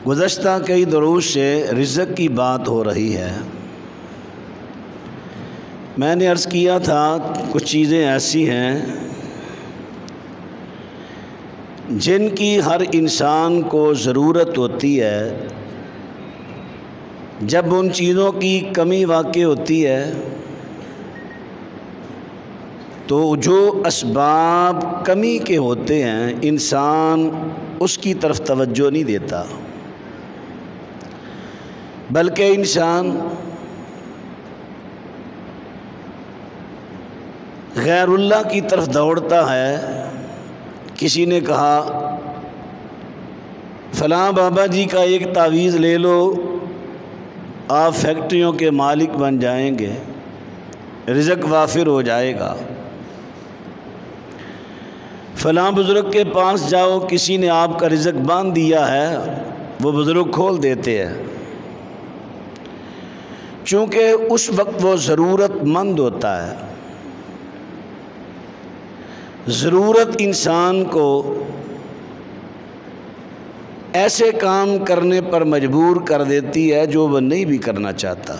گزشتہ کئی دروس سے رزق کی بات ہو رہی ہے۔ میں نے عرض کیا تھا کچھ چیزیں ایسی ہیں جن کی ہر انسان کو ضرورت ہوتی ہے۔ جب ان چیزوں کی کمی واقع ہوتی ہے تو جو اسباب کمی کے ہوتے ہیں انسان اس کی طرف توجہ نہیں دیتا، بلکہ انسان غیر اللہ کی طرف دوڑتا ہے۔ کسی نے کہا فلاں بابا جی کا ایک تعویذ لے لو، آپ فیکٹریوں کے مالک بن جائیں گے، رزق وافر ہو جائے گا۔ فلاں بزرگ کے پاس جاؤ، کسی نے آپ کا رزق باندھ دیا ہے، وہ بزرگ کھول دیتے ہیں، چونکہ اس وقت وہ ضرورت مند ہوتا ہے۔ ضرورت انسان کو ایسے کام کرنے پر مجبور کر دیتی ہے جو وہ نہیں بھی کرنا چاہتا۔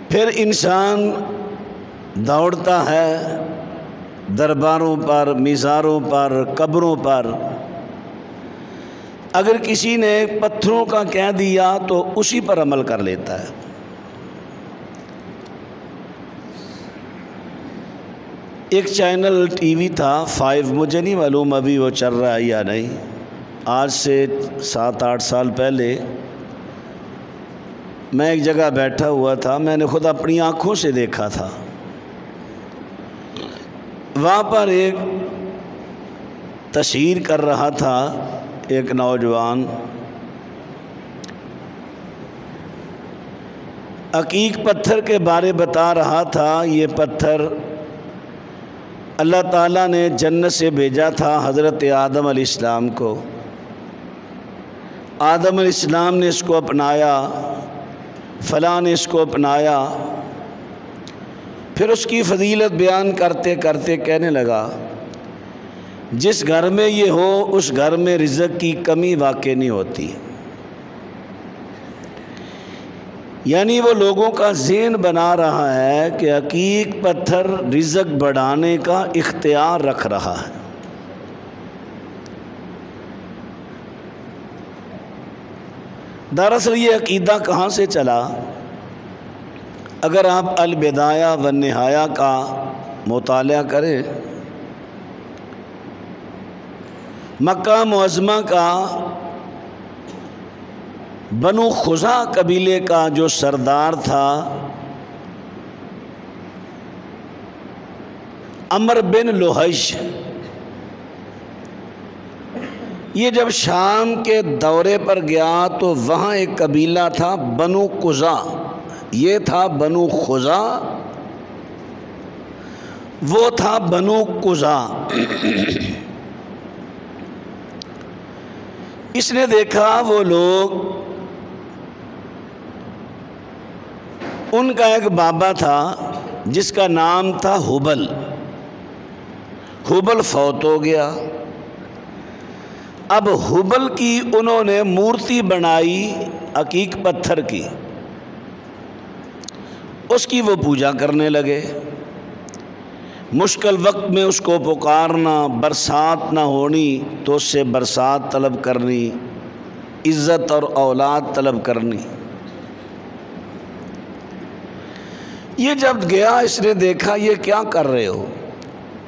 پھر انسان دوڑتا ہے درباروں پر، مزاروں پر، قبروں پر۔ اگر کسی نے پتھروں کا کہہ دیا تو اسی پر عمل کر لیتا ہے۔ ایک چینل ٹی وی تھا 5، مجھے نہیں معلوم ابھی وہ چل رہا ہے یا نہیں، آج سے 7-8 سال پہلے میں ایک جگہ بیٹھا ہوا تھا، میں نے خود اپنی آنکھوں سے دیکھا تھا۔ وہاں پر ایک تشہیر کر رہا تھا ایک نوجوان، عقیق پتھر کے بارے بتا رہا تھا۔ یہ پتھر اللہ تعالیٰ نے جنت سے بھیجا تھا حضرت آدم علیہ السلام کو۔ آدم علیہ السلام نے اس کو اپنایا، فلاں نے اس کو اپنایا۔ پھر اس کی فضیلت بیان کرتے کرتے کہنے لگا جس گھر میں یہ ہو اس گھر میں رزق کی کمی واقع نہیں ہوتی۔ یعنی وہ لوگوں کا ذہن بنا رہا ہے کہ عقیق پتھر رزق بڑھانے کا اختیار رکھ رہا ہے۔ دراصل یہ عقیدہ کہاں سے چلا؟ اگر آپ البدایہ والنہایہ کا مطالعہ کریں، مکہ معظمہ کا بنو خزاع قبیلے کا جو سردار تھا عمر بن لوہیش، یہ جب شام کے دورے پر گیا تو وہاں ایک قبیلہ تھا بنو قزاع، یہ تھا بنو خزاع، وہ تھا بنو قزاع۔ اس نے دیکھا وہ لوگ، ان کا ایک بابا تھا جس کا نام تھا ہبل۔ ہبل فوت ہو گیا۔ اب ہبل کی انہوں نے مورتی بنائی عقیق پتھر کی، اس کی وہ پوجا کرنے لگے۔ مشکل وقت میں اس کو پکارنا، برسات نہ ہونی تو اس سے برسات طلب کرنی، عزت اور اولاد طلب کرنی۔ یہ جب گیا اس نے دیکھا یہ کیا کر رہے ہو؟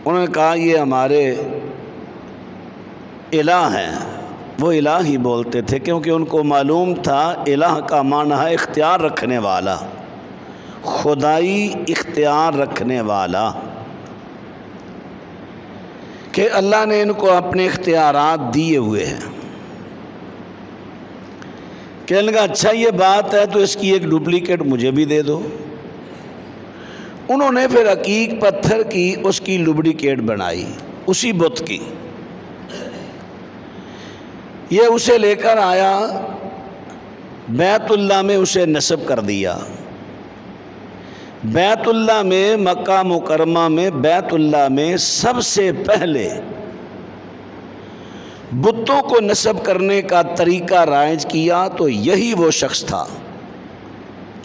انہوں نے کہا یہ ہمارے الہ ہیں۔ وہ الہ ہی بولتے تھے کیونکہ ان کو معلوم تھا الہ کا معنی ہے اختیار رکھنے والا، خدائی اختیار رکھنے والا، کہ اللہ نے ان کو اپنے اختیارات دیے ہوئے ہیں۔ کہنے لگا اچھا یہ بات ہے تو اس کی ایک ڈپلیکیٹ مجھے بھی دے دو۔ انہوں نے پھر عقیق پتھر کی اس کی ڈپلیکیٹ بنائی اسی بت کی۔ یہ اسے لے کر آیا، بیت اللہ میں اسے نصب کر دیا۔ بیت اللہ میں، مکہ مکرمہ میں بیت اللہ میں سب سے پہلے بتوں کو نصب کرنے کا طریقہ رائج کیا تو یہی وہ شخص تھا،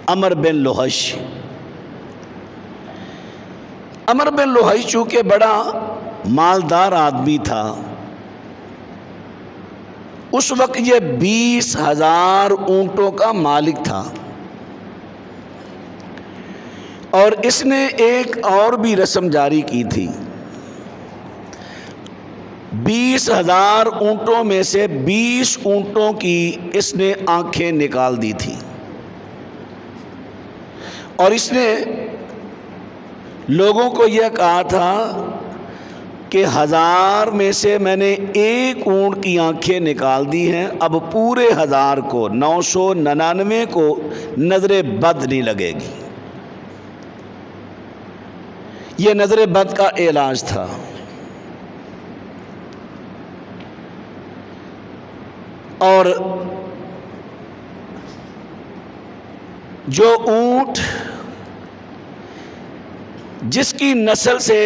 عمر بن لوحش۔ عمر بن لوحش چونکہ بڑا مالدار آدمی تھا، اس وقت یہ 20,000 اونٹوں کا مالک تھا، اور اس نے ایک اور بھی رسم جاری کی تھی۔ 20,000 اونٹوں میں سے 20 اونٹوں کی اس نے آنکھیں نکال دی تھی، اور اس نے لوگوں کو یہ کہا تھا کہ 1000 میں سے میں نے ایک اونٹ کی آنکھیں نکال دی ہیں، اب پورے 1000 کو 999 کو نظر بد نہیں لگے گی۔ یہ نظر بد کا علاج تھا۔ اور جو اونٹ جس کی نسل سے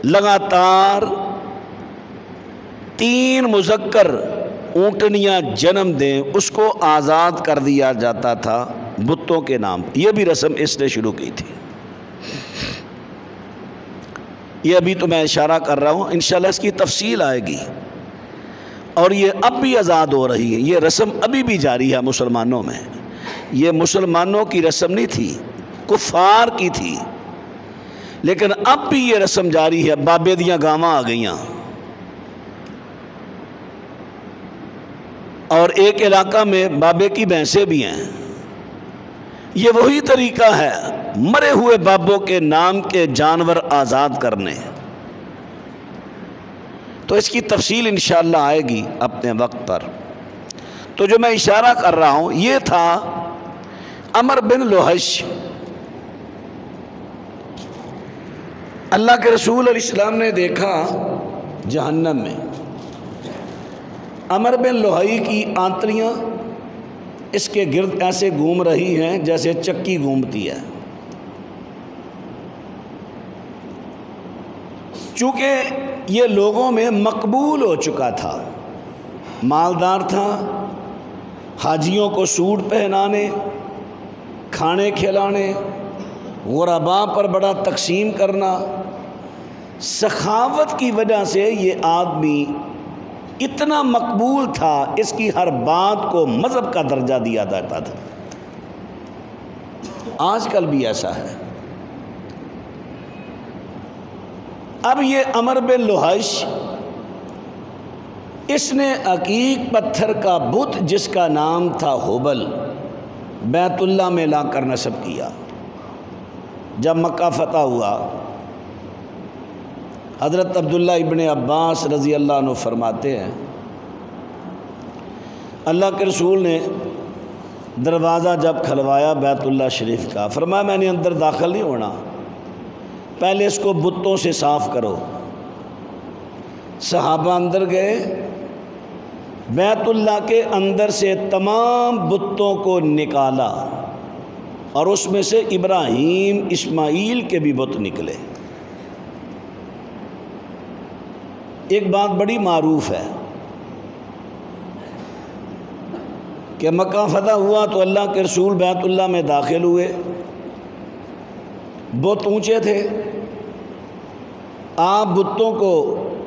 لگاتار 3 مذکر اونٹنیاں جنم دیں اس کو آزاد کر دیا جاتا تھا بتوں کے نام۔ یہ بھی رسم اس نے شروع کی تھی۔ یہ ابھی تو میں اشارہ کر رہا ہوں، انشاءاللہ اس کی تفصیل آئے گی، اور یہ اب بھی آزاد ہو رہی ہے۔ یہ رسم ابھی بھی جاری ہے مسلمانوں میں۔ یہ مسلمانوں کی رسم نہیں تھی، کفار کی تھی، لیکن اب بھی یہ رسم جاری ہے۔ بابے دیاں گاواں آ گئیاں، اور ایک علاقہ میں بابے کی بھینسیں بھی ہیں۔ یہ وہی طریقہ ہے مرے ہوئے بابوں کے نام کے جانور آزاد کرنے۔ تو اس کی تفصیل انشاءاللہ آئے گی اپنے وقت پر۔ تو جو میں اشارہ کر رہا ہوں یہ تھا عمر بن لوحش۔ اللہ کے رسول علیہ السلام نے دیکھا جہنم میں عمر بن لوحی کی آنتڑیاں اس کے گرد ایسے گھوم رہی ہیں جیسے چکی گھومتی ہے۔ چونکہ یہ لوگوں میں مقبول ہو چکا تھا، مالدار تھا، حاجیوں کو سوٹ پہنانے، کھانے کھلانے، غرباء پر بڑا تقسیم کرنا، سخاوت کی وجہ سے یہ آدمی اتنا مقبول تھا، اس کی ہر بات کو مذہب کا درجہ دیا جاتا تھا۔ آج کل بھی ایسا ہے۔ اب یہ عمر بن لوحش اس نے عقیق پتھر کا بت جس کا نام تھا ہبل بیت اللہ میں لا کر نصب کیا۔ جب مکہ فتح ہوا، حضرت عبداللہ ابن عباس رضی اللہ عنہ فرماتے ہیں اللہ کے رسول نے دروازہ جب کھلوایا بیت اللہ شریف کا، فرمایا میں نے اندر داخل نہیں ہونا، پہلے اس کو بتوں سے صاف کرو۔ صحابہ اندر گئے، بیت اللہ کے اندر سے تمام بتوں کو نکالا، اور اس میں سے ابراہیم اسماعیل کے بھی بت نکلے۔ ایک بات بڑی معروف ہے کہ مکہ فتح ہوا تو اللہ کے رسول بیت اللہ میں داخل ہوئے، بت اونچے تھے، آپ بتوں کو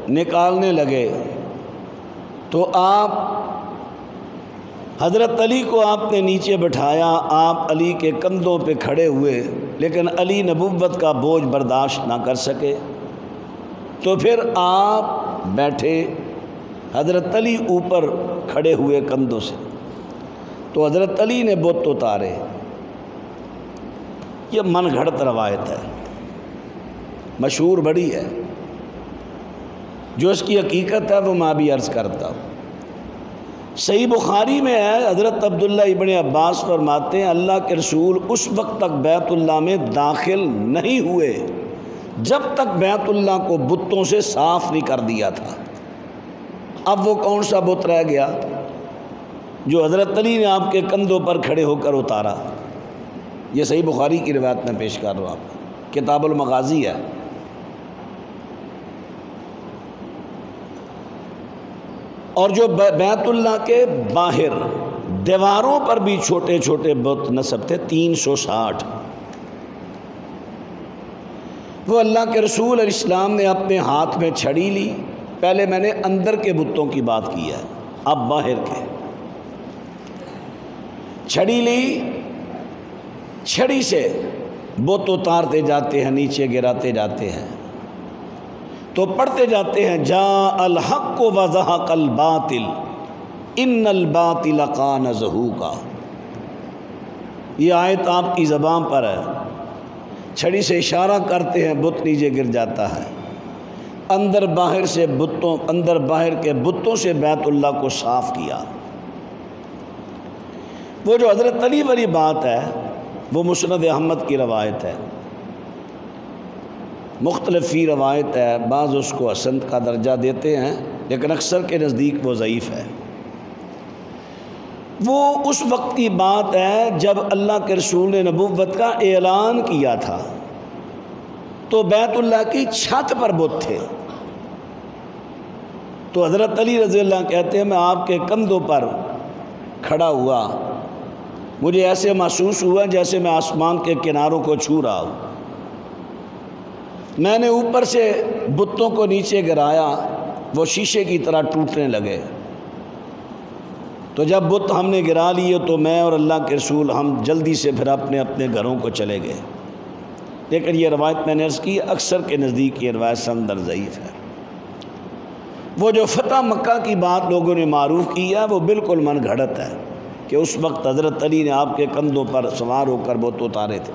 نکالنے لگے تو آپ حضرت علی کو آپ نے نیچے بٹھایا، آپ علی کے کندھوں پہ کھڑے ہوئے، لیکن علی نبوت کا بوجھ برداشت نہ کر سکے، تو پھر آپ بیٹھے، حضرت علی اوپر کھڑے ہوئے کندھوں سے، تو حضرت علی نے بت اتارے۔ یہ من گھڑت روایت ہے، مشہور بڑی ہے، جو اس کی حقیقت ہے وہ میں بھی عرض کرتا ہوں۔ صحیح بخاری میں ہے، حضرت عبداللہ ابن عباس فرماتے ہیں اللہ کے رسول اس وقت تک بیت اللہ میں داخل نہیں ہوئے جب تک بیت اللہ کو بتوں سے صاف نہیں کر دیا تھا۔ اب وہ کون سا بت رہ گیا جو حضرت علی نے آپ کے کندھوں پر کھڑے ہو کر اتارا؟ یہ صحیح بخاری کی روایت میں پیش کر رہا ہوں آپ کو، کتاب المغازی ہے۔ اور جو بیت اللہ کے باہر دیواروں پر بھی چھوٹے چھوٹے بت نصب تھے 360، وہ اللہ کے رسول علیہ السلام نے اپنے ہاتھ میں چھڑی لی۔ پہلے میں نے اندر کے بتوں کی بات کی ہے، اب باہر کے۔ چھڑی لی، چھڑی سے بت اتارتے جاتے ہیں، نیچے گراتے جاتے ہیں، تو پڑھتے جاتے ہیں جاء الحق وزہق الباطل ان الباطل کان زہوقا۔ یہ آیت آپ کی زبان پر ہے، چھڑی سے اشارہ کرتے ہیں، بت نیچے گر جاتا ہے۔ اندر باہر کے بتوں سے بیت اللہ کو صاف کیا۔ وہ جو حضرت علی والی بات ہے وہ مسند احمد کی روایت ہے، مختلف فی روایت ہے، بعض اس کو حسن کا درجہ دیتے ہیں لیکن اکثر کے نزدیک وہ ضعیف ہے۔ وہ اس وقت کی بات ہے جب اللہ کے رسول نے نبوت کا اعلان کیا تھا، تو بیت اللہ کی چھت پر بت تھے۔ تو حضرت علی رضی اللہ کہتے ہیں میں آپ کے کندھوں پر کھڑا ہوا، مجھے ایسے محسوس ہوا جیسے میں آسمان کے کناروں کو چھو رہا ہوں۔ میں نے اوپر سے بتوں کو نیچے گرایا، وہ شیشے کی طرح ٹوٹنے لگے۔ تو جب بت ہم نے گرا لیے تو میں اور اللہ کے رسول ہم جلدی سے پھر اپنے اپنے گھروں کو چلے گئے۔ لیکن یہ روایت میں نے عرض کی اکثر کے نزدیک یہ روایت سندر ضعیف ہے۔ وہ جو فتح مکہ کی بات لوگوں نے معروف کی ہے وہ بالکل من گھڑت ہے کہ اس وقت حضرت علی نے آپ کے کندھوں پر سوار ہو کر بت اتارے تھے۔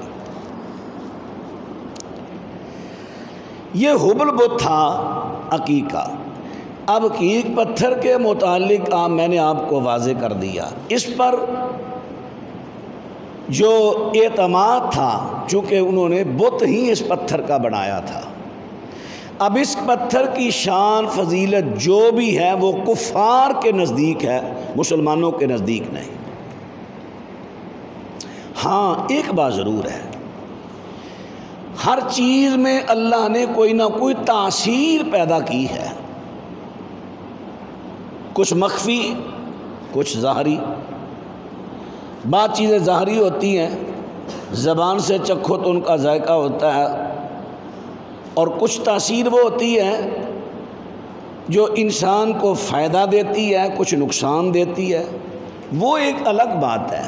یہ حبل بت تھا عقیقہ۔ اب عقیق پتھر کے متعلق میں نے آپ کو واضح کر دیا۔ اس پر جو اعتماد تھا چونکہ انہوں نے بت ہی اس پتھر کا بنایا تھا، اب اس پتھر کی شان فضیلت جو بھی ہے وہ کفار کے نزدیک ہے، مسلمانوں کے نزدیک نہیں۔ ہاں ایک بات ضرور ہے، ہر چیز میں اللہ نے کوئی نہ کوئی تاثیر پیدا کی ہے، کچھ مخفی کچھ ظاہری۔ بعض چیزیں ظاہری ہوتی ہیں، زبان سے چکھو تو ان کا ذائقہ ہوتا ہے، اور کچھ تاثیر وہ ہوتی ہے جو انسان کو فائدہ دیتی ہے، کچھ نقصان دیتی ہے، وہ ایک الگ بات ہے۔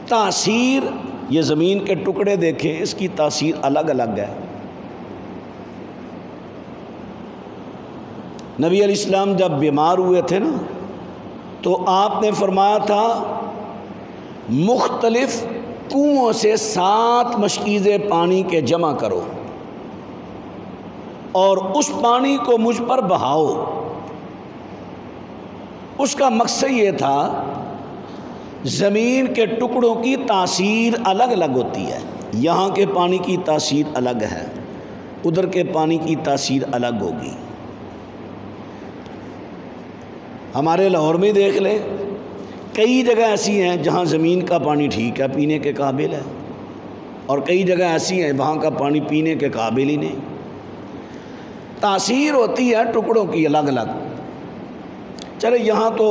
تاثیر، یہ زمین کے ٹکڑے دیکھیں، اس کی تاثیر الگ الگ ہے۔ نبی علیہ السلام جب بیمار ہوئے تھے نا تو آپ نے فرمایا تھا مختلف کنووں سے 7 مشکیزیں پانی کے جمع کرو اور اس پانی کو مجھ پر بہاؤ۔ اس کا مقصد یہ تھا زمین کے ٹکڑوں کی تاثیر الگ الگ ہوتی ہے، یہاں کے پانی کی تاثیر الگ ہے، ادھر کے پانی کی تاثیر الگ ہوگی۔ ہمارے لاہور میں دیکھ لیں، کئی جگہ ایسی ہیں جہاں زمین کا پانی ٹھیک ہے، پینے کے قابل ہے، اور کئی جگہ ایسی ہیں وہاں کا پانی پینے کے قابل ہی نہیں۔ تاثیر ہوتی ہے ٹکڑوں کی الگ الگ۔ چلے یہاں تو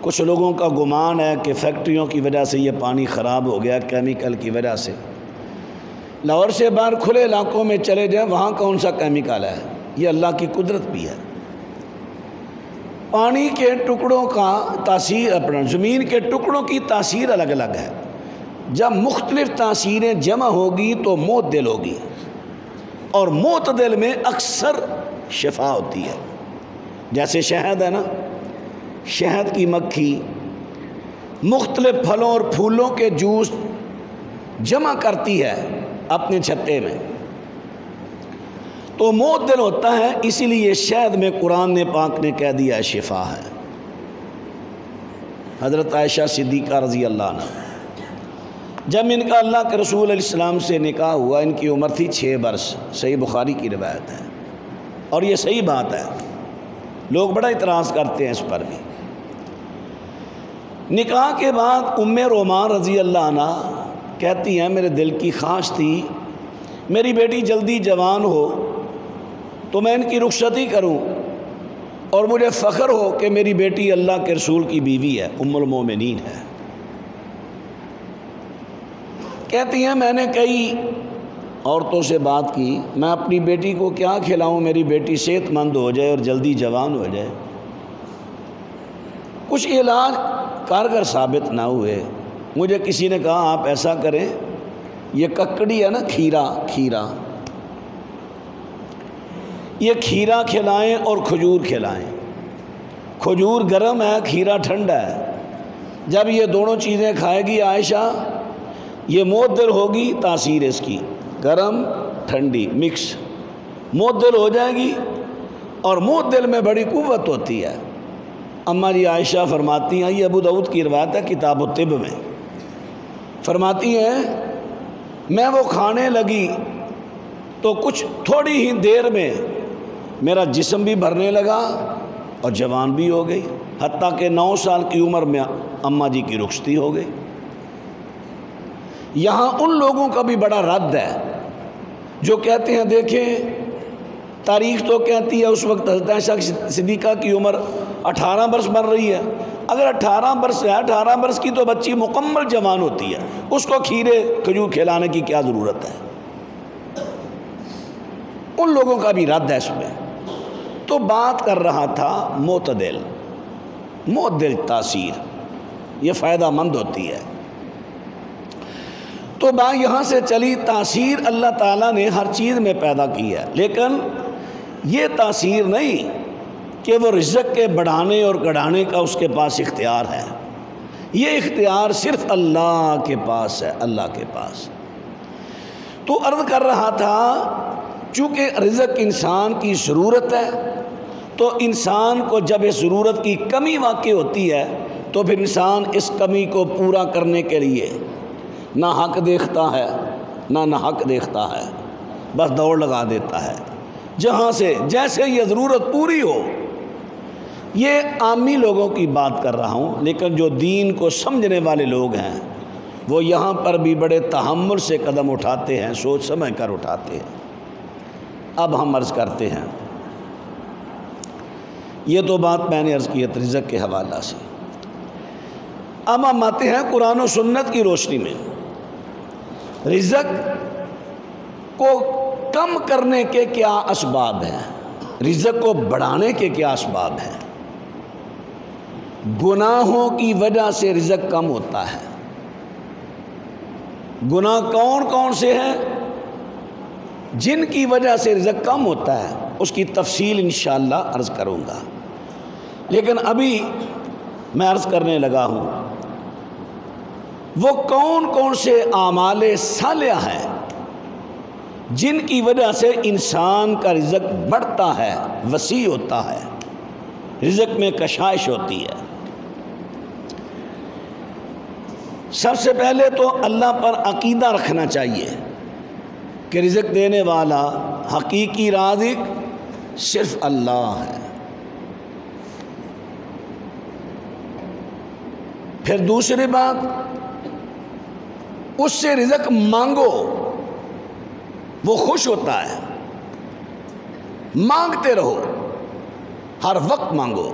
کچھ لوگوں کا گمان ہے کہ فیکٹریوں کی وجہ سے یہ پانی خراب ہو گیا، کیمیکل کی وجہ سے۔ لاہور سے باہر کھلے علاقوں میں چلے جائیں، وہاں کون سا کیمیکل ہے؟ یہ اللہ کی قدرت بھی ہے۔ پانی کے ٹکڑوں کا تاثیر زمین کے ٹکڑوں کی تاثیر الگ الگ ہے۔ جب مختلف تاثیریں جمع ہوگی تو معتدل ہوگی، اور معتدل میں اکثر شفا ہوتی ہے۔ جیسے شہد ہے نا، شہد کی مکھی مختلف پھلوں اور پھولوں کے جوس جمع کرتی ہے اپنے چھتے میں تو معتدل ہوتا ہے، اسی لیے شہد میں قرآن پاک نے کہہ دیا ہے شفا ہے۔ حضرت عائشہ صدیقہ رضی اللہ عنہ جب ان کا اللہ کے رسول علیہ السلام سے نکاح ہوا، ان کی عمر تھی 6 برس، صحیح بخاری کی روایت ہے، اور یہ صحیح بات ہے، لوگ بڑا اعتراض کرتے ہیں اس پر بھی۔ نکاح کے بعد ام رومان رضی اللہ عنہ کہتی ہیں میرے دل کی خواہش تھی میری بیٹی جلدی جوان ہو تو میں ان کی رخصتی کروں اور مجھے فخر ہو کہ میری بیٹی اللہ کے رسول کی بیوی ہے، ام المومنین ہے۔ کہتی ہیں میں نے کئی عورتوں سے بات کی، میں اپنی بیٹی کو کیا کھلاؤں، میری بیٹی صحت مند ہو جائے اور جلدی جوان ہو جائے۔ کچھ علاج کارگر ثابت نہ ہوئے۔ مجھے کسی نے کہا آپ ایسا کریں، یہ ککڑی ہے نا، کھیرا، یہ کھیرا کھلائیں اور کھجور کھلائیں۔ کھجور گرم ہے، کھیرا ٹھنڈا ہے۔ جب یہ دونوں چیزیں کھائے گی عائشہ، یہ معتدل ہوگی تاثیر اس کی، گرم ٹھنڈی مکس معتدل ہو جائے گی، اور معتدل میں بڑی قوت ہوتی ہے۔ اماں جی عائشہ فرماتی ہیں، یہ ابو داؤد کی روایت ہے کتاب الطب میں، فرماتی ہیں میں وہ کھانے لگی تو کچھ تھوڑی ہی دیر میں میرا جسم بھی بھرنے لگا اور جوان بھی ہو گئی، حتیٰ کہ 9 سال کی عمر میں اماں جی کی رخصتی ہو گئی۔ یہاں ان لوگوں کا بھی بڑا رد ہے جو کہتے ہیں دیکھیں تاریخ تو کہتی ہے اس وقت حضرت عائشہ صدیقہ کی عمر 18 برس بن رہی ہے، اگر 18 برس ہے، 18 برس کی تو بچی مکمل جوان ہوتی ہے، اس کو کھیرے کھجور کھلانے کی کیا ضرورت ہے؟ ان لوگوں کا بھی رد ہے اس میں۔ تو بات کر رہا تھا معتدل تاثیر، یہ فائدہ مند ہوتی ہے۔ تو بات یہاں سے چلی، تاثیر اللہ تعالیٰ نے ہر چیز میں پیدا کی ہے، لیکن یہ تاثیر نہیں کہ وہ رزق کے بڑھانے اور گڑھانے کا اس کے پاس اختیار ہے، یہ اختیار صرف اللہ کے پاس ہے، اللہ کے پاس۔ تو عرض کر رہا تھا چونکہ رزق انسان کی ضرورت ہے، تو انسان کو جب اس ضرورت کی کمی واقع ہوتی ہے تو پھر انسان اس کمی کو پورا کرنے کے لیے نہ حق دیکھتا ہے نہ حق دیکھتا ہے، بس دوڑ لگا دیتا ہے جہاں سے جیسے یہ ضرورت پوری ہو۔ یہ عامی لوگوں کی بات کر رہا ہوں، لیکن جو دین کو سمجھنے والے لوگ ہیں وہ یہاں پر بھی بڑے تحمل سے قدم اٹھاتے ہیں، سوچ سمجھ کر اٹھاتے ہیں۔ اب ہم عرض کرتے ہیں، یہ تو بات میں نے عرض کی ہے رزق کے حوالہ سے۔ اب ہم آتے ہیں قرآن و سنت کی روشنی میں، رزق کو کم کرنے کے کیا اسباب ہیں، رزق کو بڑھانے کے کیا اسباب ہیں۔ گناہوں کی وجہ سے رزق کم ہوتا ہے۔ گناہ کون کون سے ہیں جن کی وجہ سے رزق کم ہوتا ہے، اس کی تفصیل انشاءاللہ عرض کروں گا، لیکن ابھی میں عرض کرنے لگا ہوں وہ کون کون سے اعمال صالحہ ہیں جن کی وجہ سے انسان کا رزق بڑھتا ہے، وسیع ہوتا ہے، رزق میں کشائش ہوتی ہے۔ سب سے پہلے تو اللہ پر عقیدہ رکھنا چاہیے کہ رزق دینے والا حقیقی رازق صرف اللہ ہے۔ پھر دوسری بات، اس سے رزق مانگو، وہ خوش ہوتا ہے، مانگتے رہو، ہر وقت مانگو۔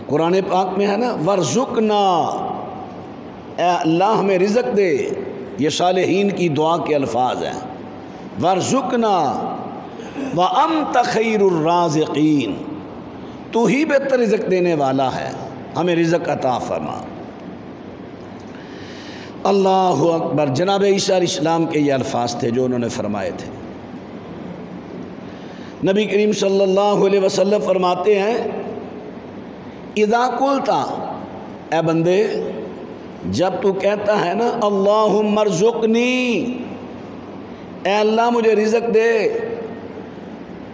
قرآن پاک میں ہے نا وَارْزُقْنَا، اے اللہ ہمیں رزق دے، یہ صالحین کی دعا کے الفاظ ہیں۔ وَارْزُقْنَا وَأَنْتَ خَيْرُ الرَّازِقِينَ، تو ہی بہتر رزق دینے والا ہے، ہمیں رزق عطا فرما۔ اللہ اکبر۔ جناب عیسیٰ علیہ السلام کے یہ الفاظ تھے جو انہوں نے فرمائے تھے۔ نبی کریم صلی اللہ علیہ وسلم فرماتے ہیں اذا قلتا، اے بندے جب تو کہتا ہے نا اللہم ارزقنی، اے اللہ مجھے رزق دے،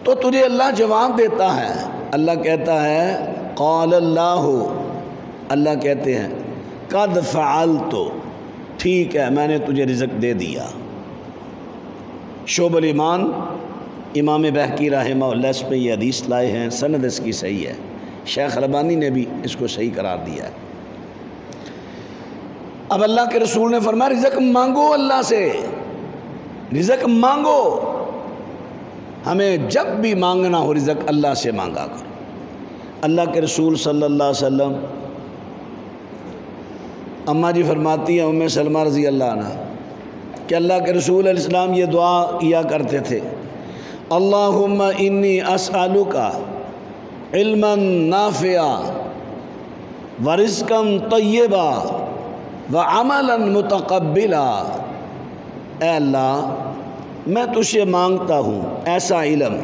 تو تجھے اللہ جواب دیتا ہے۔ اللہ کہتا ہے قال اللہ کہتے ہیں قد فعلت، ٹھیک ہے میں نے تجھے رزق دے دیا۔ شعب الایمان امام بہقی رحمہ اللہ اس میں یہ حدیث لائے ہیں، سند اس کی صحیح ہے، شیخ البانی نے بھی اس کو صحیح قرار دیا ہے۔ اب اللہ کے رسول نے فرمایا رزق مانگو اللہ سے، رزق مانگو، ہمیں جب بھی مانگنا ہو رزق اللہ سے مانگا کرو۔ اللہ کے رسول صلی اللہ علیہ وسلم، اماں جی فرماتی ہیں ام سلمہ رضی اللہ عنہ کہ اللہ کے رسول علیہ السلام یہ دعا کیا کرتے تھے، اللہم انی اسألک علما نافعا ورزقا طیبا وعملا متقبلا۔ اے اللہ میں تجھ سے مانگتا ہوں ایسا علم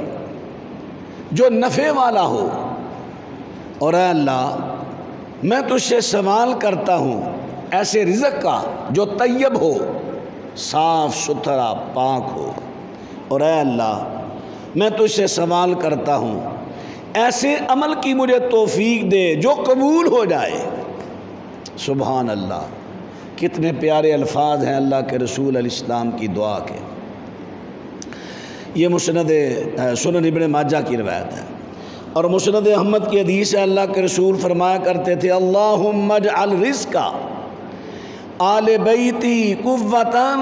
جو نفع والا ہو، اور اے اللہ میں تجھ سے سوال کرتا ہوں ایسے رزق کا جو طیب ہو، صاف ستھرا پاک ہو، اور اے اللہ میں تجھ سے سوال کرتا ہوں ایسے عمل کی مجھے توفیق دے جو قبول ہو جائے۔ سبحان اللہ، کتنے پیارے الفاظ ہیں اللہ کے رسول علیہ السلام کی دعا کے۔ یہ مسند سنن ابن ماجہ کی روایت ہے، اور مسند احمد کی حدیث ہے، اللہ کے رسول فرمایا کرتے تھے اللہم اجعل رزق آل بیتی قوتاً،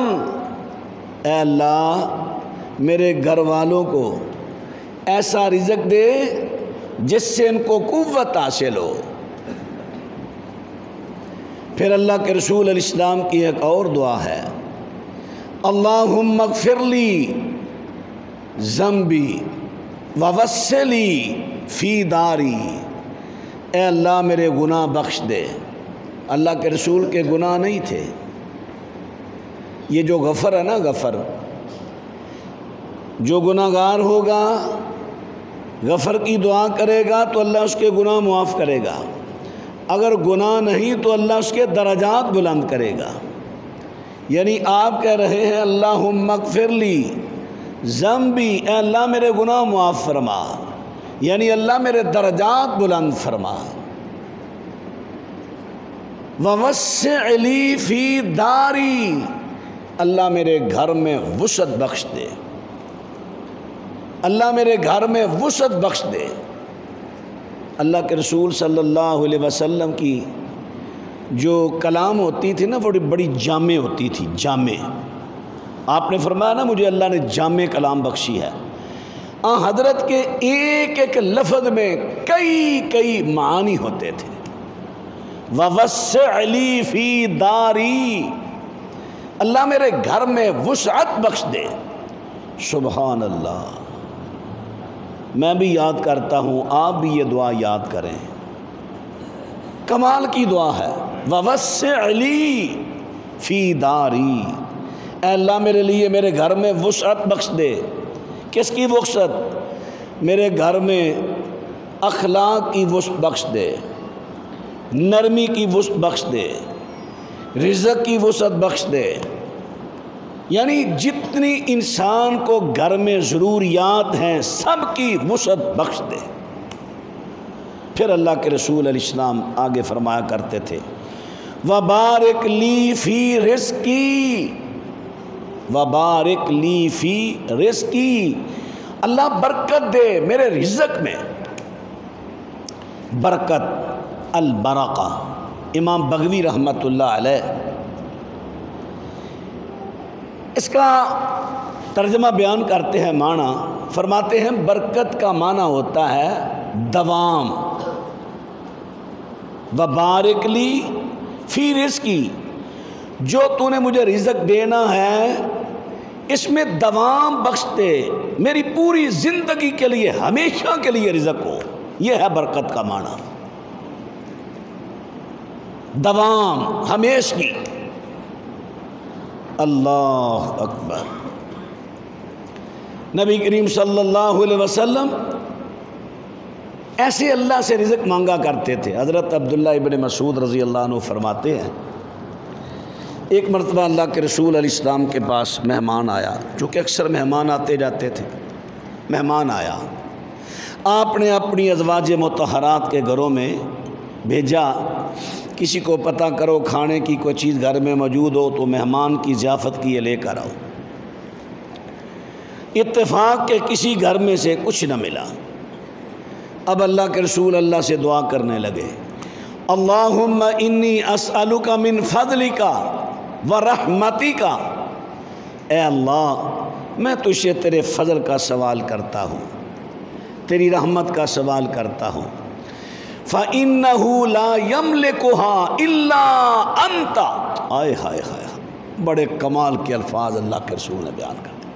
اے اللہ میرے گھر والوں کو ایسا رزق دے جس سے ان کو قوت حاصل ہو۔ پھر اللہ کے رسول علیہ السلام کی ایک اور دعا ہے، اللہم اغفر لی ذنبی ووسع لی فی داری، اے اللہ میرے گناہ بخش دے۔ اللہ کے رسول کے گناہ نہیں تھے، یہ جو غفر ہے نا، غفر، جو گناہ گار ہوگا غفر کی دعا کرے گا تو اللہ اس کے گناہ معاف کرے گا، اگر گناہ نہیں تو اللہ اس کے درجات بلند کرے گا۔ یعنی آپ کہہ رہے ہیں اللہم اغفر لی ذنبی، اے اللہ میرے گناہ معاف فرما، یعنی اللہ میرے درجات بلند فرما۔ ووسع لی فی داری، اللہ میرے گھر میں وسعت بخش دے، اللہ میرے گھر میں وسعت بخش دے۔ اللہ کے رسول صلی اللہ علیہ وسلم کی جو کلام ہوتی تھی نا وہ بڑی جامع ہوتی تھی، جامع۔ آپ نے فرمایا نا مجھے اللہ نے جامع کلام بخشی ہے۔ حضرت کے ایک ایک لفظ میں کئی کئی معانی ہوتے تھے۔ ووسع لی فی داری، اللہ میرے گھر میں وسعت بخش دے۔ سبحان اللہ، میں بھی یاد کرتا ہوں، آپ بھی یہ دعا یاد کریں، کمال کی دعا ہے۔ ووسع لی فی داری، اے اللہ میرے لیے میرے گھر میں وسعت بخش دے۔ کس کی وسعت؟ میرے گھر میں اخلاق کی وسعت بخش دے، نرمی کی وسعت بخش دے، رزق کی وسعت بخش دے، یعنی جتنی انسان کو گھر میں ضروریات ہیں سب کی وسعت بخش دے۔ پھر اللہ کے رسول علیہ السلام آگے فرمایا کرتے تھے وبارک لی فی رزقی، وبارک لی فی رزقی، اللہ برکت دے میرے رزق میں۔ برکت، البرکہ، امام بغوی رحمۃ اللہ علیہ اس کا ترجمہ بیان کرتے ہیں، معنی فرماتے ہیں برکت کا معنی ہوتا ہے دوام۔ وبارک لی فی رزقی، جو تو نے مجھے رزق دینا ہے اس میں دوام بخش دے، میری پوری زندگی کے لیے، ہمیشہ کے لیے رزق ہو۔ یہ ہے برکت کا معنی، دوام، ہمیشگی۔ اللہ اکبر۔ نبی کریم صلی اللہ علیہ وسلم ایسے اللہ سے رزق مانگا کرتے تھے۔ حضرت عبداللہ ابن مسعود رضی اللہ عنہ فرماتے ہیں ایک مرتبہ اللہ کے رسول علیہ السلام کے پاس مہمان آیا، چونکہ اکثر مہمان آتے جاتے تھے۔ مہمان آیا، آپ نے اپنی ازواج مطہرات کے گھروں میں بھیجا، کسی کو پتہ کرو کھانے کی کوئی چیز گھر میں موجود ہو تو مہمان کی ضیافت کی یہ لے کر آؤ۔ اتفاق کے کسی گھر میں سے کچھ نہ ملا۔ اب اللہ کے رسول اللہ سے دعا کرنے لگے، اللہم انی اسألک من فضلک و رحمتک، اے اللہ میں تجھ سے تیرے فضل کا سوال کرتا ہوں، تیری رحمت کا سوال کرتا ہوں۔ فَإِنَّهُ لَا يَمْلِكُهَا إِلَّا أَنْتَ، آئے ہائے ہائے، بڑے کمال کے الفاظ اللہ کے رسول نے بیان کر دیے۔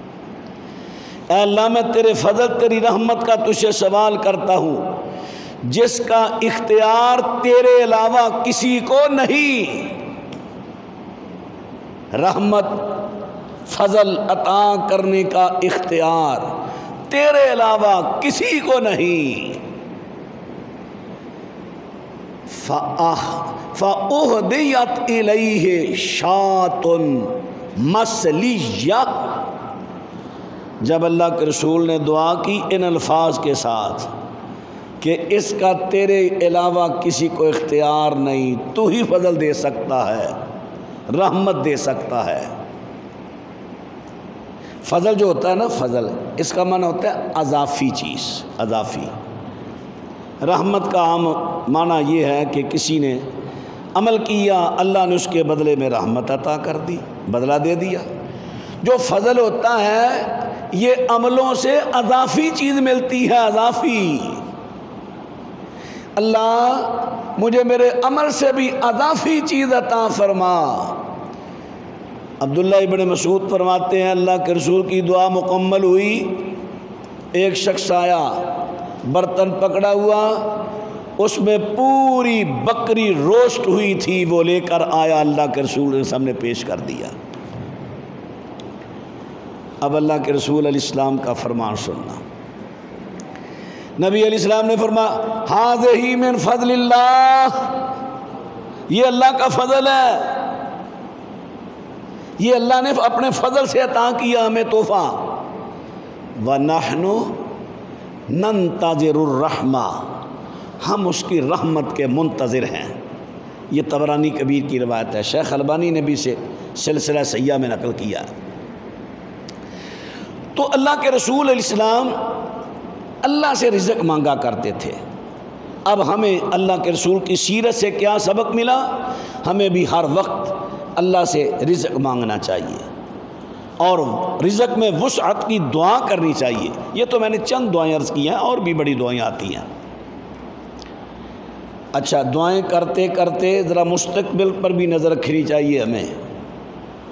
اے اللہ میں تیرے فضل تیری رحمت کا تجھ سے سوال کرتا ہوں جس کا اختیار تیرے علاوہ کسی کو نہیں۔ رحمت فضل عطا کرنے کا اختیار تیرے علاوہ کسی کو نہیں۔ فَأُهْدِيَتْ إِلَيْهِ شَاةٌ مَسْلِيَّةٌ، جب اللہ کے رسول نے دعا کی ان الفاظ کے ساتھ کہ اس کا تیرے علاوہ کسی کو اختیار نہیں، تو ہی فضل دے سکتا ہے، رحمت دے سکتا ہے۔ فضل جو ہوتا ہے نا، فضل اس کا معنی ہوتا ہے اضافی چیز، اضافی۔ رحمت کا عام معنی یہ ہے کہ کسی نے عمل کیا، اللہ نے اس کے بدلے میں رحمت عطا کر دی، بدلہ دے دیا۔ جو فضل ہوتا ہے یہ عملوں سے اضافی چیز ملتی ہے، اضافی۔ اللہ مجھے میرے عمل سے بھی اضافی چیز عطا فرما۔ عبداللہ ابن مسعود فرماتے ہیں اللہ کے رسول کی دعا مکمل ہوئی، ایک شخص آیا، برتن پکڑا ہوا، اس میں پوری بکری روسٹ ہوئی تھی، وہ لے کر آیا، اللہ کے رسول نے سامنے پیش کر دیا۔ اب اللہ کے رسول علیہ السلام کا فرمان سننا۔ نبی علیہ السلام نے فرمایا ھذہ من فضل اللہ، یہ اللہ کا فضل ہے، یہ اللہ نے اپنے فضل سے عطا کیا ہمیں تحفہ۔ وَنَحْنُ نَنْتَظِرُ الرَّحْمَةَ، ہم اس کی رحمت کے منتظر ہیں۔ یہ طبرانی کبیر کی روایت ہے، شیخ البانی نے بھی اسے سلسلہ صحیحہ میں نقل کیا۔ تو اللہ کے رسول علیہ السلام اللہ سے رزق مانگا کرتے تھے۔ اب ہمیں اللہ کے رسول کی سیرت سے کیا سبق ملا؟ ہمیں بھی ہر وقت اللہ سے رزق مانگنا چاہیے اور رزق میں وسعت کی دعا کرنی چاہیے۔ یہ تو میں نے چند دعائیں عرض کی ہیں، اور بھی بڑی دعائیں آتی ہیں۔ اچھا، دعائیں کرتے کرتے ذرا مستقبل پر بھی نظر رکھنی چاہیے ہمیں۔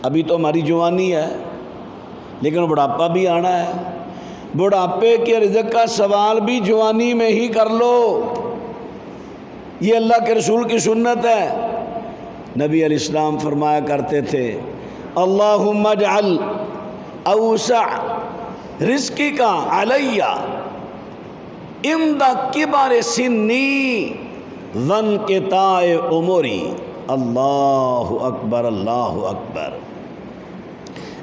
ابھی تو ہماری جوانی ہے، لیکن بڑھاپا بھی آنا ہے۔ بڑھاپے کے رزق کا سوال بھی جوانی میں ہی کر لو، یہ اللہ کے رسول کی سنت ہے۔ نبی علیہ السلام فرمایا کرتے تھے اللہم اجعل اوسع رزقک علی عند کبر سنی وانقطاع عمری۔ اللہ اکبر، اللہ اکبر۔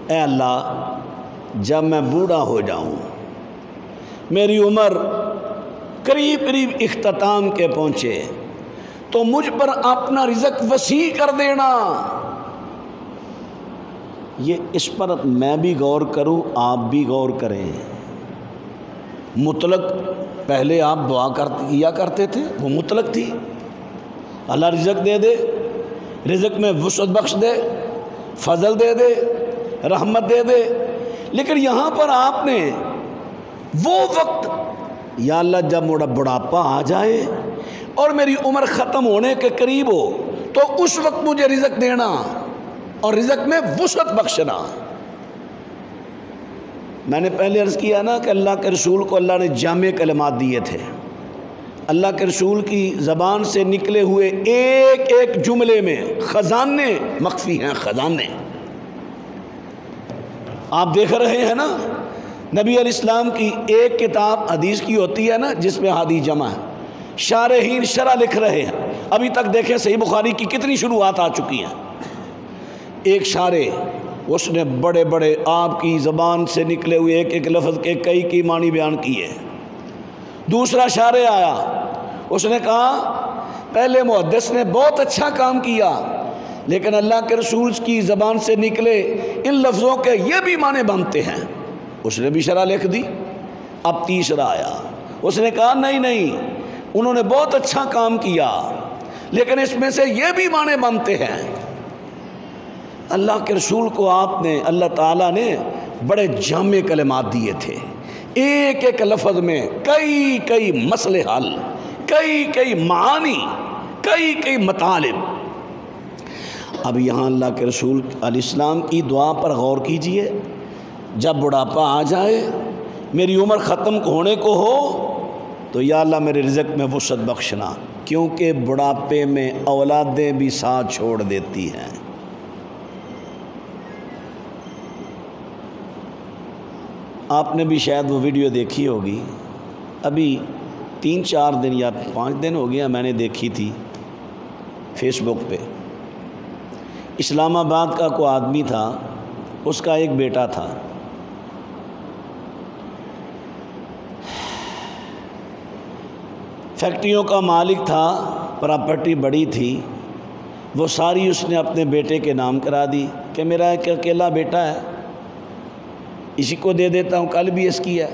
اے اللہ جب میں بوڑھا ہو جاؤں، میری عمر قریب قریب اختتام کے پہنچے، تو مجھ پر اپنا رزق وسیع کر دینا۔ یہ اس پر میں بھی غور کروں، آپ بھی غور کریں۔ مطلق پہلے آپ دعا کیا کرتے تھے، وہ مطلق تھی، اللہ رزق دے دے، رزق میں وسعت بخش دے، فضل دے دے، رحمت دے دے۔ لیکن یہاں پر آپ نے وہ وقت، یا اللہ جب میرا بڑھاپا آ جائے اور میری عمر ختم ہونے کے قریب ہو تو اس وقت مجھے رزق دینا اور رزق میں وسعت بخشنا۔ میں نے پہلے عرض کیا نا کہ اللہ کے رسول کو اللہ نے جامع کلمات دیے تھے۔ اللہ کے رسول کی زبان سے نکلے ہوئے ایک ایک جملے میں خزانے مخفی ہیں، خزانے۔ آپ دیکھ رہے ہیں نا، نبی علیہ السلام کی ایک کتاب حدیث کی ہوتی ہے نا جس میں حدیث جمع ہے، شارحین شرح لکھ رہے ہیں۔ ابھی تک دیکھیں صحیح بخاری کی کتنی شروعات آ چکی ہیں۔ ایک شارح، اس نے بڑے بڑے آپ کی زبان سے نکلے ہوئے ایک ایک لفظ کے کئی کی معنی بیان کیے۔ دوسرا شارح آیا، اس نے کہا پہلے محدث نے بہت اچھا کام کیا، لیکن اللہ کے رسول کی زبان سے نکلے ان لفظوں کے یہ بھی معنی بنتے ہیں، اس نے بھی شرح لکھ دی۔ اب تیسرا آیا، اس نے کہا نہیں نہیں، انہوں نے بہت اچھا کام کیا، لیکن اس میں سے یہ بھی معنی بنتے ہیں۔ اللہ کے رسول کو آپ نے، اللہ تعالیٰ نے بڑے جامع کلمات دیے تھے، ایک ایک لفظ میں کئی کئی مسئلے حل، کئی کئی معانی، کئی کئی مطالب۔ اب یہاں اللہ کے رسول علیہ السلام کی دعا پر غور کیجئے، جب بڑھاپا آ جائے، میری عمر ختم ہونے کو ہو، تو یا اللہ میرے رزق میں وسعت بخشنا، کیونکہ بڑھاپے میں اولادیں بھی ساتھ چھوڑ دیتی ہیں۔ آپ نے بھی شاید وہ ویڈیو دیکھی ہوگی، ابھی 3-4 دن یا 5 دن ہو گیا میں نے دیکھی تھی فیس بک پہ۔ اسلام آباد کا کوئی آدمی تھا، اس کا ایک بیٹا تھا، فیکٹریوں کا مالک تھا، پراپرٹی بڑی تھی، وہ ساری اس نے اپنے بیٹے کے نام کرا دی کہ میرا ایک اکیلا بیٹا ہے، اسی کو دے دیتا ہوں، کل بھی اس کی ہے۔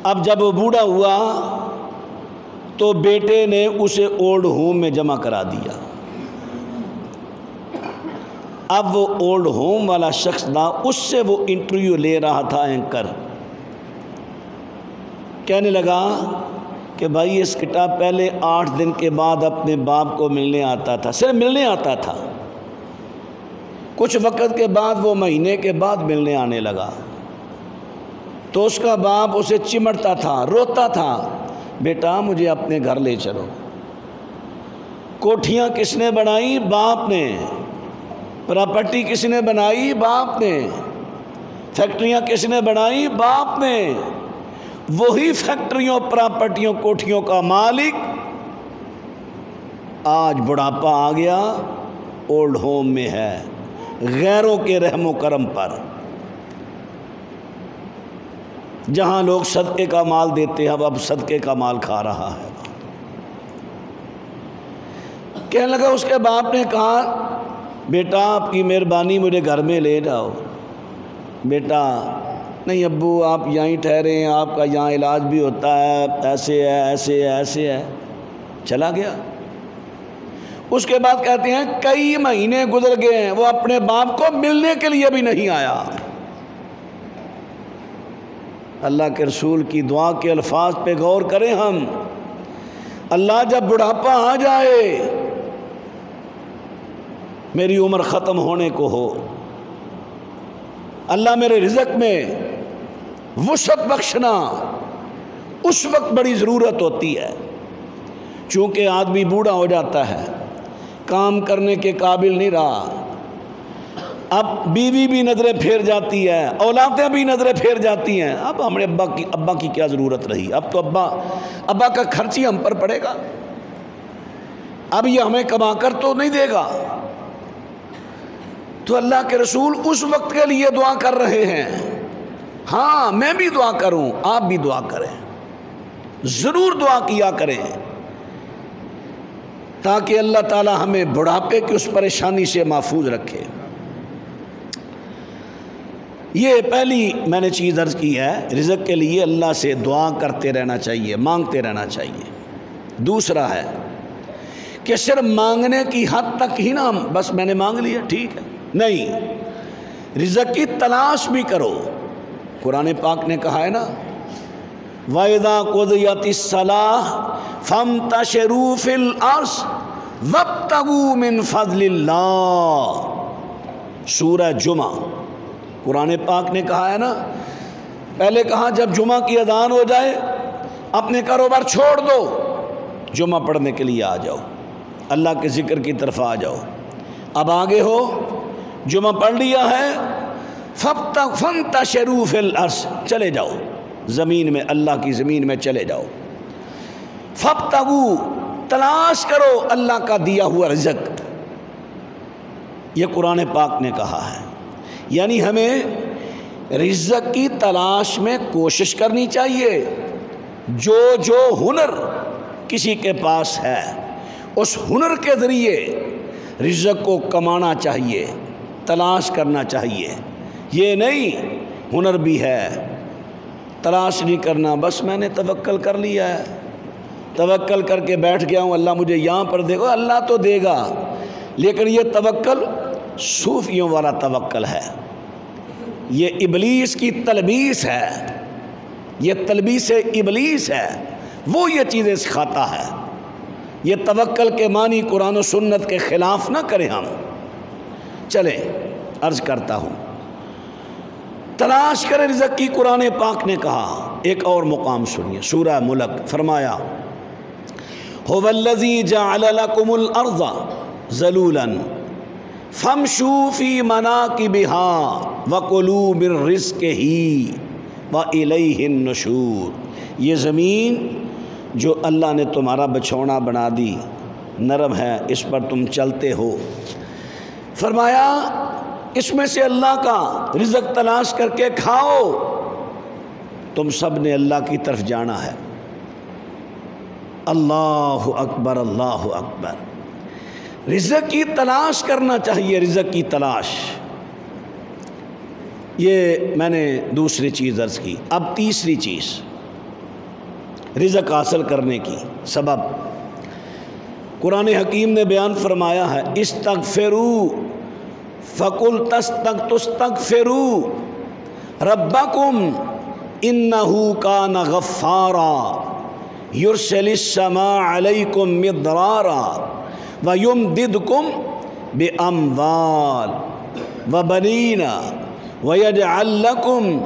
اب جب وہ بوڑھا ہوا تو بیٹے نے اسے اولڈ ہوم میں جمع کرا دیا۔ اب وہ اولڈ ہوم والا شخص تھا، اس سے وہ انٹرویو لے رہا تھا اینکر، کہنے لگا کہ بھائی اس بیٹا پہلے 8 دن کے بعد اپنے باپ کو ملنے آتا تھا، صرف ملنے آتا تھا، کچھ وقت کے بعد وہ مہینے کے بعد ملنے آنے لگا، تو اس کا باپ اسے چمٹتا تھا، روتا تھا، بیٹا مجھے اپنے گھر لے چلو۔ کوٹھیاں کس نے بنائی؟ باپ نے۔ پراپرٹی کس نے بنائی؟ باپ نے۔ فیکٹریاں کس نے بنائی؟ باپ نے۔ وہی فیکٹریوں، پراپرٹیوں، کوٹھیوں کا مالک آج بڑھاپا آ گیا، اولڈ ہوم میں ہے، غیروں کے رحم و کرم پر، جہاں لوگ صدقے کا مال دیتے ہیں اب صدقے کا مال کھا رہا ہے۔ کہنے لگا، اس کے باپ نے کہا بیٹا آپ کی مہربانی مجھے گھر میں لے جاؤ۔ بیٹا نہیں ابو آپ یہیں ٹھہرے ہیں، آپ کا یہاں علاج بھی ہوتا ہے، ایسے ہے ایسے ہے ایسے ہے۔ چلا گیا۔ اس کے بعد کہتے ہیں کئی مہینے گزر گئے ہیں، وہ اپنے باپ کو ملنے کے لیے بھی نہیں آیا۔ اللہ کے رسول کی دعا کے الفاظ پہ غور کریں ہم۔ اللہ جب بڑھاپا آ جائے، میری عمر ختم ہونے کو ہو، اللہ میرے رزق میں وسعت بخشنا، اس وقت بڑی ضرورت ہوتی ہے، چونکہ آدمی بوڑھا ہو جاتا ہے، کام کرنے کے قابل نہیں رہا، اب بیوی بھی نظریں پھیر جاتی ہے، اولادیں بھی نظریں پھیر جاتی ہیں، اب ہمارے ابا کی کیا ضرورت رہی؟ اب تو ابا کا خرچ ہی ہم پر پڑے گا، اب یہ ہمیں کما کر تو نہیں دے گا۔ تو اللہ کے رسول اس وقت کے لیے دعا کر رہے ہیں۔ ہاں میں بھی دعا کروں، آپ بھی دعا کریں، ضرور دعا کیا کریں، تاکہ اللہ تعالی ہمیں بڑھاپے کی اس پریشانی سے محفوظ رکھے۔ یہ پہلی میں نے چیز عرض کی ہے، رزق کے لیے اللہ سے دعا کرتے رہنا چاہیے، مانگتے رہنا چاہیے۔ دوسرا ہے کہ صرف مانگنے کی حد تک ہی نہ بس میں نے مانگ لیا ٹھیک ہے، نہیں، رزق کی تلاش بھی کرو۔ قرآن پاک نے کہا ہے نا، وَإِذَا قُضِيَتِ الصَّلَاةُ فَامْتَشِرُوا فِي الْأَرْضِ وَابْتَغُوا مِنْ فَضْلِ اللَّهِ۔ سورہ جمعہ، قرآن پاک نے کہا ہے نا، پہلے کہا جب جمعہ کی اذان ہو جائے اپنے کاروبار چھوڑ دو، جمعہ پڑھنے کے لیے آ جاؤ، اللہ کے ذکر کی طرف آ جاؤ۔ اب آگے ہو، جمعہ پڑھ لیا ہے، فَانْتَشِرُوا فِي الْأَرْضِ، چلے جاؤ زمین میں، اللہ کی زمین میں چلے جاؤ۔ فَابْتَغُوا، تلاش کرو اللہ کا دیا ہوا رزق، یہ قرآن پاک نے کہا ہے۔ یعنی ہمیں رزق کی تلاش میں کوشش کرنی چاہیے، جو ہنر کسی کے پاس ہے اس ہنر کے ذریعے رزق کو کمانا چاہیے، تلاش کرنا چاہیے۔ یہ نہیں ہنر بھی ہے، تلاش نہیں کرنا، بس میں نے توکل کر لیا ہے، توکل کر کے بیٹھ گیا ہوں اللہ مجھے یہاں پر دے گا، اللہ تو دے گا، لیکن یہ توکل صوفیوں والا توکل ہے، یہ ابلیس کی تلبیس ہے، یہ تلبیس ابلیس ہے، وہ یہ چیزیں سکھاتا ہے۔ یہ توکل کے معنی قرآن و سنت کے خلاف نہ کریں ہم۔ چلیں عرض کرتا ہوں، تلاش کریں رزق کی، قرآن پاک نے کہا۔ ایک اور مقام سنیے، سورہ ملک، فرمایا هو الذی جعل لکم الارض ذلولا فامشوا فی مناکبها وکلوا من رزقہ والیہ النشور۔ یہ زمین جو اللہ نے تمہارا بچھونا بنا دی، نرم ہے، اس پر تم چلتے ہو، فرمایا اس میں سے اللہ کا رزق تلاش کر کے کھاؤ۔ تم سب نے اللہ کی طرف جانا ہے۔ اللہ اکبر، اللہ اکبر۔ رزق کی تلاش کرنا چاہیے، رزق کی تلاش۔ یہ میں نے دوسری چیز عرض کی۔ اب تیسری چیز رزق حاصل کرنے کی سبب قرآن حکیم نے بیان فرمایا ہے، استغفروا فقل تستغفروا ربکم انہ کان غفارا یرسل السماء علیکم مدرارا ویمددکم باموال وبنین ویجعل لکم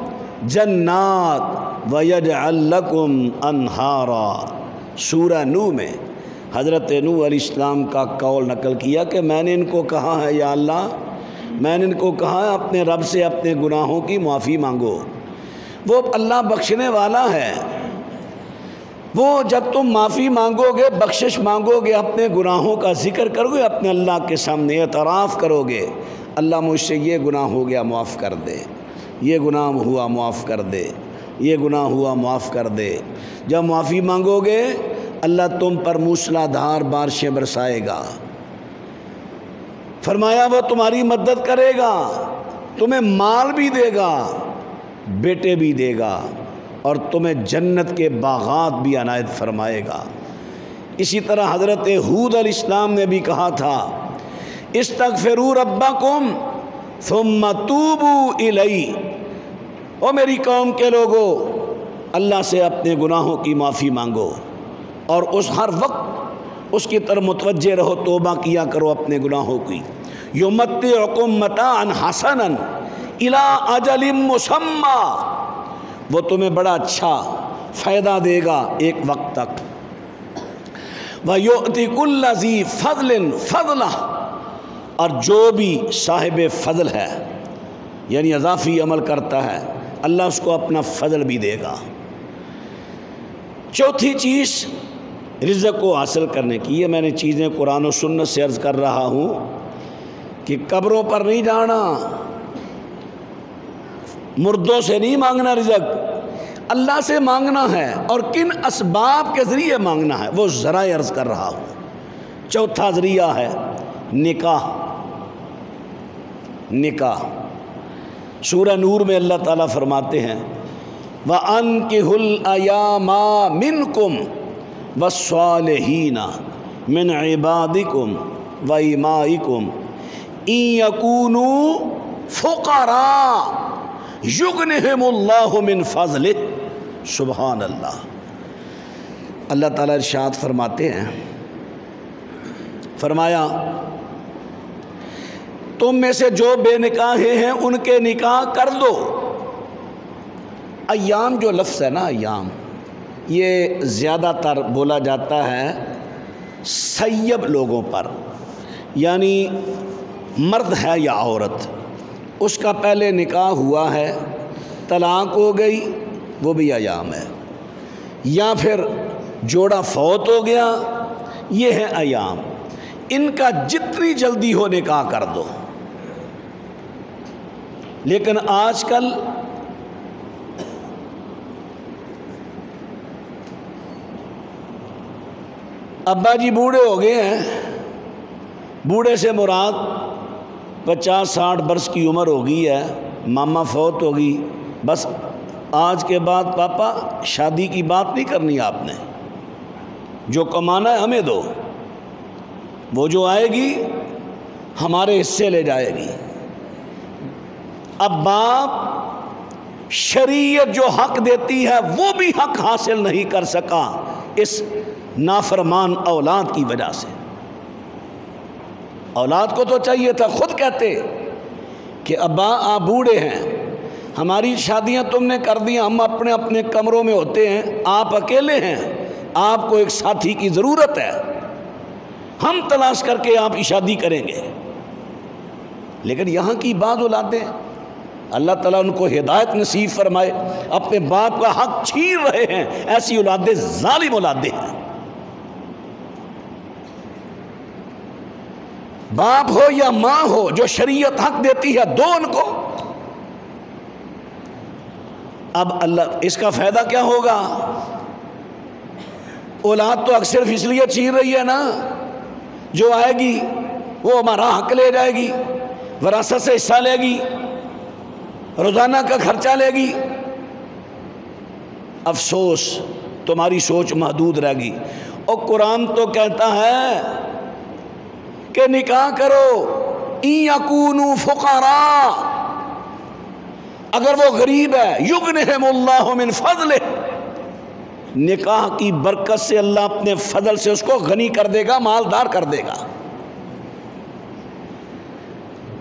جنات وَيَجْعَلْ لَكُمْ أَنْهَارًا۔ سورہ نوح میں حضرت نوح علیہ السلام کا قول نقل کیا کہ میں نے ان کو کہا ہے یا اللہ، میں نے ان کو کہا ہے اپنے رب سے اپنے گناہوں کی معافی مانگو، وہ اللہ بخشنے والا ہے، وہ جب تم معافی مانگو گے، بخشش مانگو گے، اپنے گناہوں کا ذکر کرو گے، اپنے اللہ کے سامنے اعتراف کرو گے، اللہ مجھ سے یہ گناہ ہو گیا معاف کر دے، یہ گناہ ہوا معاف کر دے، یہ گناہ ہوا معاف کر دے۔ جب معافی مانگو گے اللہ تم پر موسلا دھار بارشیں برسائے گا۔ فرمایا وہ تمہاری مدد کرے گا، تمہیں مال بھی دے گا، بیٹے بھی دے گا، اور تمہیں جنت کے باغات بھی عنایت فرمائے گا۔ اسی طرح حضرت ہود علیہ السلام نے بھی کہا تھا، استغفروا ربکم ثم توبوا الیہ۔ او میری قوم کے لوگو، اللہ سے اپنے گناہوں کی معافی مانگو اور اس ہر وقت اس کی طرف متوجہ رہو، توبہ کیا کرو اپنے گناہوں کی۔ یمتعکم متاعا حسنا الی اجل مسمی، وہ تمہیں بڑا اچھا فائدہ دے گا ایک وقت تک۔ وَيُؤْتِ كُلَّ ذِي فَضْلٍ فَضْلَهُ، اور جو بھی صاحب فضل ہے یعنی اضافی عمل کرتا ہے، اللہ اس کو اپنا فضل بھی دے گا۔ چوتھی چیز رزق کو حاصل کرنے کی، یہ میں نے چیزیں قرآن و سنت سے عرض کر رہا ہوں کہ قبروں پر نہیں جانا، مردوں سے نہیں مانگنا، رزق اللہ سے مانگنا ہے، اور کن اسباب کے ذریعے مانگنا ہے وہ ذرائع عرض کر رہا ہوں۔ چوتھا ذریعہ ہے نکاح۔ نکاح سورہ نور میں اللہ تعالیٰ فرماتے ہیں، وَأَنكِحُوا الْأَيَامَ مِنْكُمْ وَالصَّالِحِينَ مِنْ عِبَادِكُمْ وَإِمَائِكُمْ إِنْ يَكُونُوا فُقَرَاءَ يُغْنِهِمُ اللَّهُ مِنْ فَضْلِهِ۔ سبحان اللہ۔ اللہ تعالیٰ ارشاد فرماتے ہیں، فرمایا تم میں سے جو بے نکاحے ہیں ان کے نکاح کر دو۔ ایام جو لفظ ہے نا، ایام، یہ زیادہ تر بولا جاتا ہے سیب لوگوں پر، یعنی مرد ہے یا عورت، اس کا پہلے نکاح ہوا ہے، طلاق ہو گئی، وہ بھی ایام ہے، یا پھر جوڑا فوت ہو گیا، یہ ہے ایام۔ ان کا جتنی جلدی ہو نکاح کر دو۔ لیکن آج کل ابا جی بوڑھے ہو گئے ہیں، بوڑھے سے مراد 50-60 برس کی عمر ہو گئی ہے، ماما فوت ہو گئی، بس آج کے بعد پاپا شادی کی بات نہیں کرنی آپ نے، جو کمانا ہے ہمیں دو، وہ جو آئے گی ہمارے حصے لے جائے گی۔ اب باپ شریعت جو حق دیتی ہے وہ بھی حق حاصل نہیں کر سکا اس نافرمان اولاد کی وجہ سے۔ اولاد کو تو چاہیے تھا، خود کہتے کہ ابا آپ بوڑھے ہیں، ہماری شادیاں تم نے کر دیا، ہم اپنے اپنے کمروں میں ہوتے ہیں، آپ اکیلے ہیں، آپ کو ایک ساتھی کی ضرورت ہے، ہم تلاش کر کے آپ کی شادی کریں گے۔ لیکن یہاں کی بعض اولادیں، اللہ تعالیٰ ان کو ہدایت نصیب فرمائے، اپنے باپ کا حق چھین رہے ہیں، ایسی اولادیں ظالم اولادیں ہیں۔ باپ ہو یا ماں ہو جو شریعت حق دیتی ہے دو ان کو۔ اب اللہ اس کا فائدہ کیا ہوگا؟ اولاد تو اکثر اس لیے چھین رہی ہے نا، جو آئے گی وہ ہمارا حق لے جائے گی، وراثت سے حصہ لے گی، روزانہ کا خرچہ لے گی۔ افسوس تمہاری سوچ محدود رہ گی۔ اور قرآن تو کہتا ہے کہ نکاح کرو، ان یکونوا فقراء، اگر وہ غریب ہے یغنہم اللہ من فضلہ، نکاح کی برکت سے اللہ اپنے فضل سے اس کو غنی کر دے گا، مالدار کر دے گا۔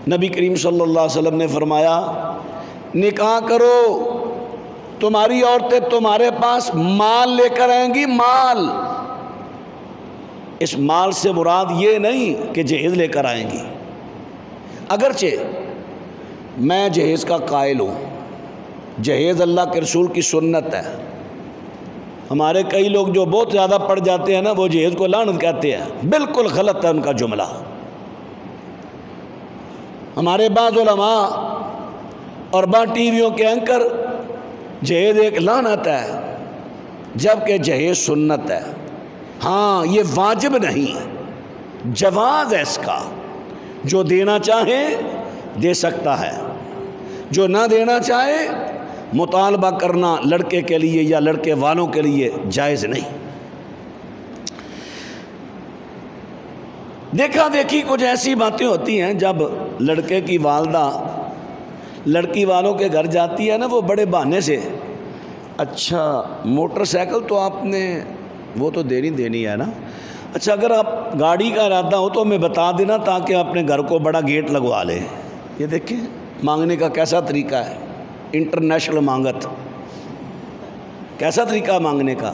نبی کریم صلی اللہ علیہ وسلم نے فرمایا نکاح کرو، تمہاری عورتیں تمہارے پاس مال لے کر آئیں گی، مال۔ اس مال سے مراد یہ نہیں کہ جہیز لے کر آئیں گی، اگرچہ میں جہیز کا قائل ہوں، جہیز اللہ کے رسول کی سنت ہے۔ ہمارے کئی لوگ جو بہت زیادہ پڑھ جاتے ہیں نا، وہ جہیز کو لعنت کہتے ہیں، بالکل غلط ہے ان کا جملہ۔ ہمارے بعض علماء اور بعض ٹی ویوں کے اینکر جہیز ایک لعنت ہے، جبکہ جہیز سنت ہے۔ ہاں یہ واجب نہیں، جواز ہے اس کا، جو دینا چاہے دے سکتا ہے، جو نہ دینا چاہے مطالبہ کرنا لڑکے کے لیے یا لڑکے والوں کے لیے جائز نہیں۔ دیکھا دیکھی کچھ ایسی باتیں ہوتی ہیں، جب لڑکے کی والدہ لڑکی والوں کے گھر جاتی ہے نا، وہ بڑے بہانے سے، اچھا موٹر سائیکل تو آپ نے وہ تو دینی ہے نا، اچھا اگر آپ گاڑی کا ارادہ ہو تو ہمیں بتا دینا تاکہ اپنے گھر کو بڑا گیٹ لگوا لیں۔ یہ دیکھیں مانگنے کا کیسا طریقہ ہے، انٹرنیشنل مانگت، کیسا طریقہ مانگنے کا۔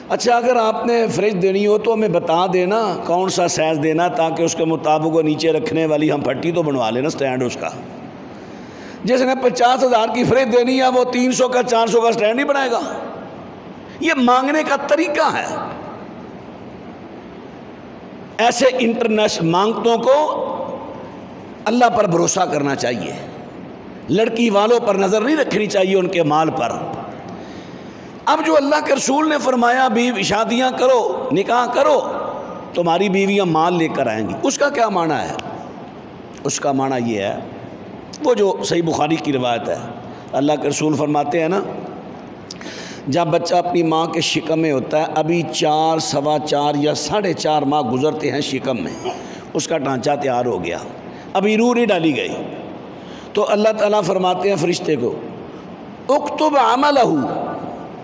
اچھا اگر آپ نے فریج دینی ہو تو ہمیں بتا دینا کون سا سائز دینا تاکہ اس کے مطابق وہ نیچے رکھنے والی ہم پھٹی تو بنوا لینا سٹینڈ اس کا۔ جس نے 50,000 کی فریج دینی ہے وہ 300 کا 400 کا سٹینڈ نہیں بنائے گا۔ یہ مانگنے کا طریقہ ہے۔ ایسے انٹرنیشنل مانگتوں کو اللہ پر بھروسہ کرنا چاہیے، لڑکی والوں پر نظر نہیں رکھنی چاہیے، ان کے مال پر۔ اب جو اللہ کے رسول نے فرمایا بیوی شادیاں کرو، نکاح کرو، تمہاری بیویاں مال لے کر آئیں گی، اس کا کیا معنی ہے؟ اس کا معنی یہ ہے، وہ جو صحیح بخاری کی روایت ہے، اللہ کے رسول فرماتے ہیں نا، جب بچہ اپنی ماں کے شکم میں ہوتا ہے، ابھی 4 سوا 4 یا 4.5 ماہ گزرتے ہیں شکم میں، اس کا ڈھانچہ تیار ہو گیا، ابھی روح نہیں ڈالی گئی، تو اللہ تعالیٰ فرماتے ہیں فرشتے کو اکتب عملہ،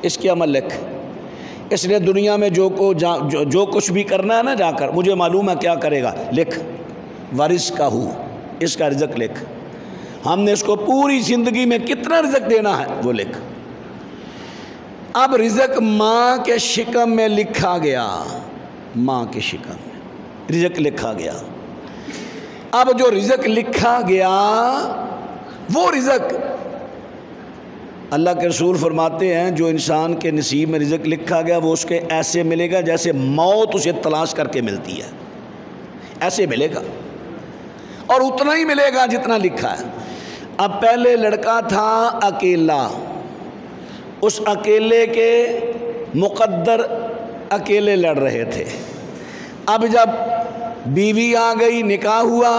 اس کی عمل لکھ، اس نے دنیا میں جو کچھ بھی کرنا ہے نا، جا کر مجھے معلوم ہے کیا کرے گا، لکھ، ورزقہ، اس کا رزق لکھ، ہم نے اس کو پوری زندگی میں کتنا رزق دینا ہے وہ لکھ۔ اب رزق ماں کے شکم میں لکھا گیا، ماں کے شکم میں رزق لکھا گیا۔ اب جو رزق لکھا گیا وہ رزق اللہ کے رسول فرماتے ہیں جو انسان کے نصیب میں رزق لکھا گیا وہ اس کے ایسے ملے گا جیسے موت اسے تلاش کر کے ملتی ہے، ایسے ملے گا، اور اتنا ہی ملے گا جتنا لکھا ہے۔ اب پہلے لڑکا تھا اکیلا، اس اکیلے کے مقدر اکیلے لڑ رہے تھے، اب جب بیوی آ گئی، نکاح ہوا،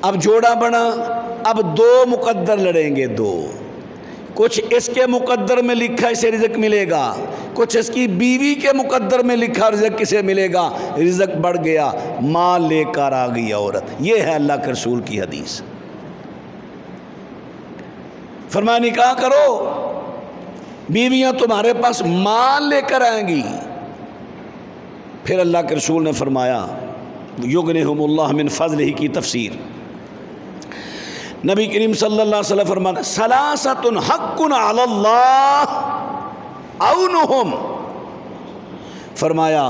اب جوڑا بنا، اب 2 مقدر لڑیں گے، 2، کچھ اس کے مقدر میں لکھا اسے رزق ملے گا، کچھ اس کی بیوی کے مقدر میں لکھا رزق کسے ملے گا، رزق بڑھ گیا، مال لے کر آ گئی عورت۔ یہ ہے اللہ کے رسول کی حدیث۔ فرمایا نکاح کرو، بیویاں تمہارے پاس مال لے کر آئیں گی۔ پھر اللہ کے رسول نے فرمایا یغنیہم اللہ من فضلہ کی تفسیر، نبی کریم صلی اللہ علیہ وسلم فرماتے ثلاثۃ حق علی اللہ عونہم، فرمایا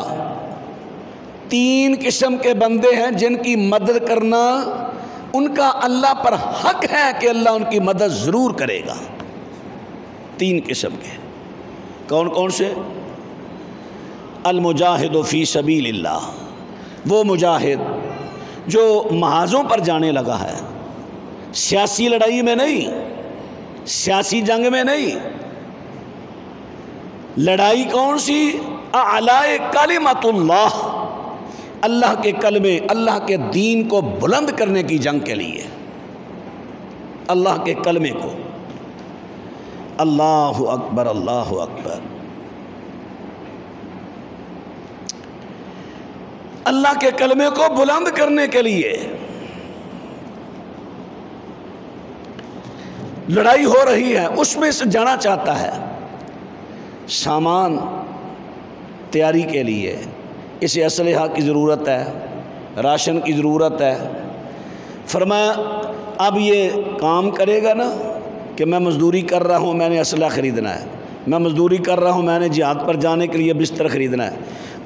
3 قسم کے بندے ہیں جن کی مدد کرنا ان کا اللہ پر حق ہے کہ اللہ ان کی مدد ضرور کرے گا۔ 3 قسم کے، کون کون سے؟ المجاہد فی سبیل اللہ، وہ مجاہد جو محاذوں پر جانے لگا ہے، سیاسی لڑائی میں نہیں، سیاسی جنگ میں نہیں، لڑائی کون سی؟ اعلاء کلمۃ اللہ، اللہ کے کلمے، اللہ کے دین کو بلند کرنے کی جنگ کے لیے، اللہ کے کلمے کو۔ اللہ اکبر، اللہ اکبر، اللہ کے کلمے کو بلند کرنے کے لیے لڑائی ہو رہی ہے، اس میں سے جانا چاہتا ہے، سامان تیاری کے لیے اسے اسلحہ کی ضرورت ہے، راشن کی ضرورت ہے۔ فرمایا اب یہ کام کرے گا نا کہ میں مزدوری کر رہا ہوں، میں نے اسلحہ خریدنا ہے، میں مزدوری کر رہا ہوں، میں نے جہاد پر جانے کے لیے بستر خریدنا ہے۔